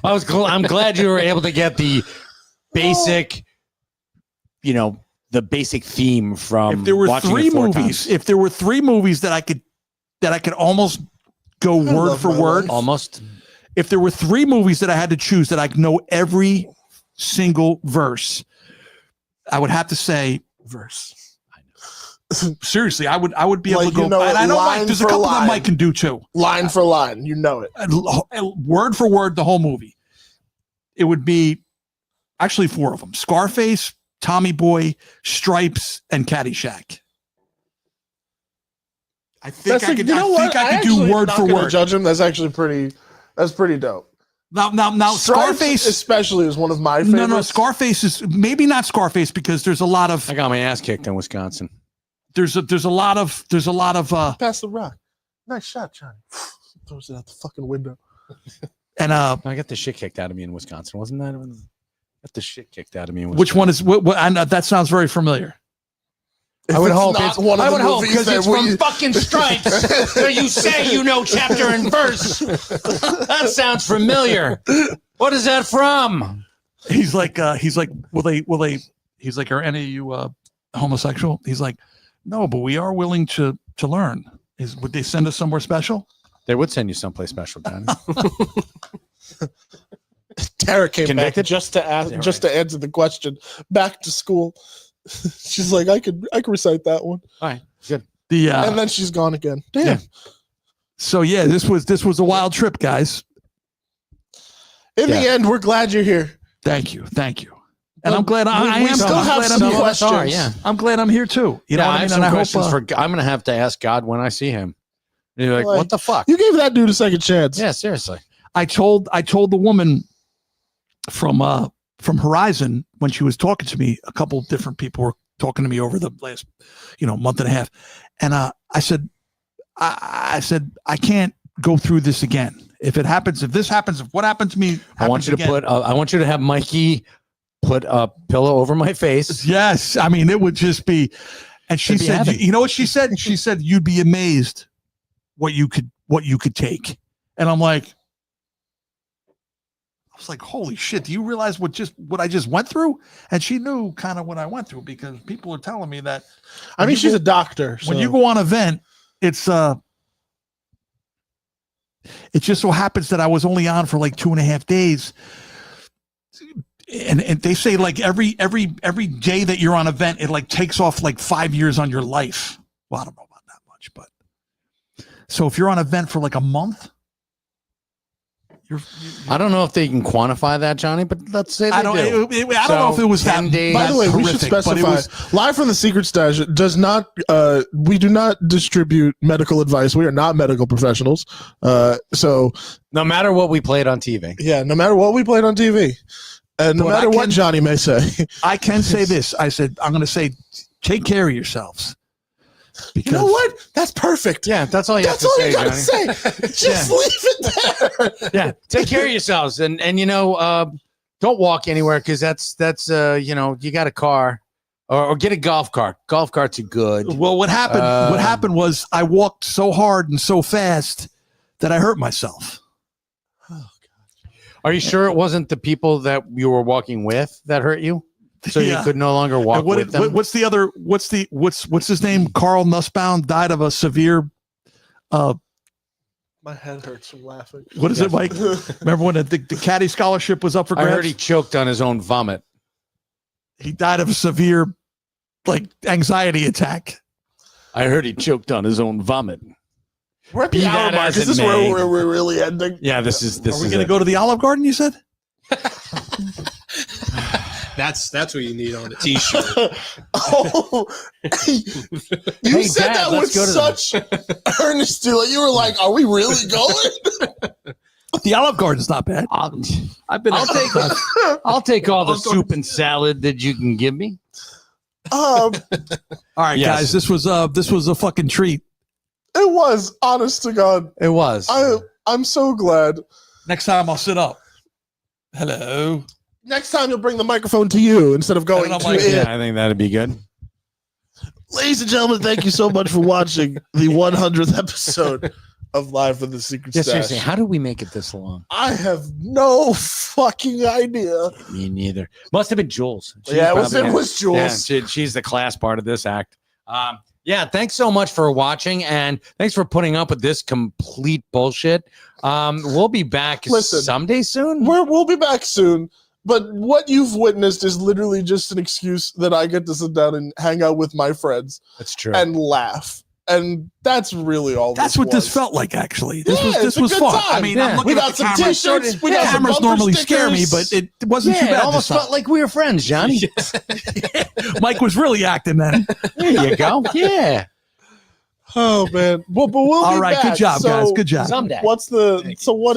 I'm glad you were able to get the basic, the basic theme from. If there were watching 3 it 4 movies, times. if there were 3 movies that I could almost go word love for my word, life. Almost. if there were 3 movies that I had to choose that I know every single verse, I would have to say Verse. seriously, I would be able Like, to go. you know and it I know line Mike, there's a for couple that line. Mike can do too. Line for line. You know it. Word for word, the whole movie. It would be actually 4 of them: Scarface, Tommy Boy, Stripes, and Caddyshack. I think I could. I could do word for word. Judge him. That's actually pretty. That's pretty dope. Now, Stripes Scarface. especially, is one of my favorites. No, Scarface is maybe not Scarface because there's a lot of I got my ass kicked in Wisconsin. there's a lot of Pass the rock. Nice shot, Johnny. Throws it out the fucking window. and I got the shit kicked out of me in Wisconsin. Wasn't that? Got the shit kicked out of me. In which one is what I know, that sounds very familiar. I would hope not it's one of I the would hope movies because that it's from we- fucking Stripes. So you say you know chapter and verse. That sounds familiar. What is that from? He's like will they he's like, are any of you homosexual? He's like, no, but we are willing to learn. Would they send us somewhere special? They would send you someplace special, Johnny. Tara came Convicted? back just to ask, Yeah, just to answer the question. Back to school. She's like, I could recite that one, All right, good. The and then she's gone again. Damn. Yeah. So yeah, this was a wild trip, guys. In the Yeah. end, we're glad you're here. Thank you, and I'm glad I we am. still I'm have glad some I'm here. questions. Yeah. I'm glad I'm here too. You know Yeah, what I I have mean? some And I questions hope I'm gonna have to ask God when I see him. And you're like, Like, what the fuck? You gave that dude a second chance. Yeah, seriously. I told the woman from Horizon when she was talking to me. A couple different people were talking to me over the last month and a half, and I said I can't go through this again. If this happens, if what happened to me, I want you to again, I want you to have Mikey put a pillow over my face. yes. I mean, it would just be. And she It'd be said, heaven. you know what she said? She said you'd be amazed what you could take. And I'm like, I was like, holy shit, do you realize what I just went through? And she knew kind of what I went through because people are telling me that I mean, she's a doctor. when so- you go on an event, it just so happens that I was only on for like 2.5 days. And they say like every day that you're on event, it like takes off like 5 years on your life. Well, I don't know about that much, but so if you're on event for like a month, I don't know if they can quantify that, Johnny, but let's say they I don't. do. I don't know if it was 10 that. days. By the way, we horrific, should but it specify was- Live from the Secret Stash does not. We do not distribute medical advice. We are not medical professionals. So No matter what we played on TV. yeah, no matter what we played on TV, and no But matter I what can- Johnny may say, I can say this. I said I'm going to say, take care of yourselves. you know what? That's perfect. Yeah, that's all you That's have all to you say, gotta Johnny. say. Just leave it there. Yeah, take care of yourselves, and don't walk anywhere because that's you got a car or get a golf cart. Golf carts are good. Well, what happened? What happened was I walked so hard and so fast that I hurt myself. Are you sure it wasn't the people that you were walking with that hurt you? So Yeah. you could no longer walk And with them? what's the other? What's his name? Carl Nussbaum died of a severe. My head hurts from laughing. What is it, Mike? Remember when the caddy scholarship was up for I grabs? heard he choked on his own vomit. He died of a severe, anxiety attack. I heard he choked on his own vomit. We're at Be the hour that mark. as Is it this may. where we're really ending? Yeah, this is Are we going to go to the Olive Garden? You said. That's what you need on a t-shirt. Oh, you Hey, said Dad, that with let's go to such earnesty. Like you were like, "Are we really going?" The Olive Garden's not bad. I've been. I'll take all the soup and salad that you can give me. All right, Yes. guys. This was a fucking treat. It was, honest to God. It was. I'm so glad. Next time I'll sit up. Hello. Next time you'll bring the microphone to you instead of going And to I'm like, it. Yeah, I think that'd be good. Ladies and gentlemen, thank you so much for watching the 100th episode of Live from the Secret Yeah, Stash. seriously, how did we make it this long? I have no fucking idea. Me neither. Must have been Jules. She's Yeah, probably- it was Jules. Yeah, she's the class part of this act. Yeah, thanks so much for watching, and thanks for putting up with this complete bullshit. We'll be back Listen, someday soon. We'll be back soon. But what you've witnessed is literally just an excuse that I get to sit down and hang out with my friends That's true. and laugh. And that's really all That's what this was. felt like. Actually, this Yeah, was it's a was good fun. time. I mean, Yeah. I'm We looking got at the some camera. t-shirts. We got some Cameras bumper normally scare me, stickers. but it wasn't yeah, too it bad. almost felt like we were friends, Johnny. Mike was really acting then. There you go. Yeah. Oh man. Well, but we'll All be right, back. good job, So guys. Good job. Someday. what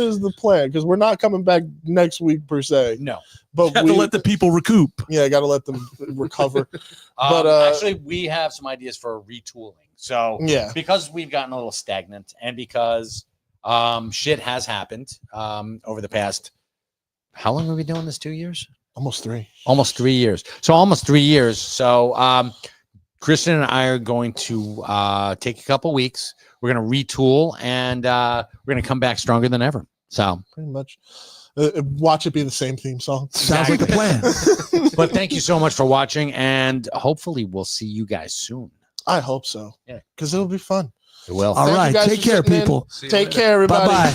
is the plan? Because we're not coming back next week per se. No. But Have we to let the people recoup. gotta let them recover. But, Actually, we have some ideas for retooling. So Yeah. because we've gotten a little stagnant and because shit has happened over the past, how long have we been doing this? 2 years? Almost 3. Almost 3 years. So almost 3 years. So Kristen and I are going to take a couple weeks. We're going to retool and we're going to come back stronger than ever. So Pretty much. Watch it be the same theme song. Sounds like a plan. but thank you so much for watching, and hopefully we'll see you guys soon. I hope so. Yeah. Because it'll be fun. It will. All Thank you right, guys take for care, sitting in. people. See you Take later. care, everybody. Bye-bye.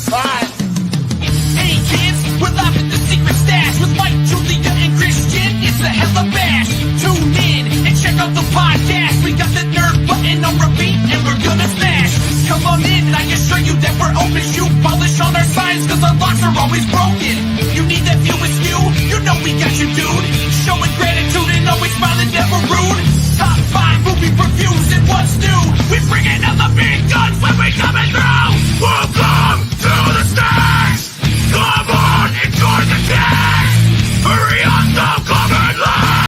Bye. Hey kids, we're live at the secret stash with Mike, Julia, and Christian. It's a hella bash. Tune in and check out the podcast. We got the nerd button on repeat and we're gonna smash. Come on in, I assure you that we're open. Shoe polish on our signs cause our locks are always broken. You need that view askew? You know we got you, dude. Showing gratitude and always smiling, never rude. Top 5 movie reviews and what's new.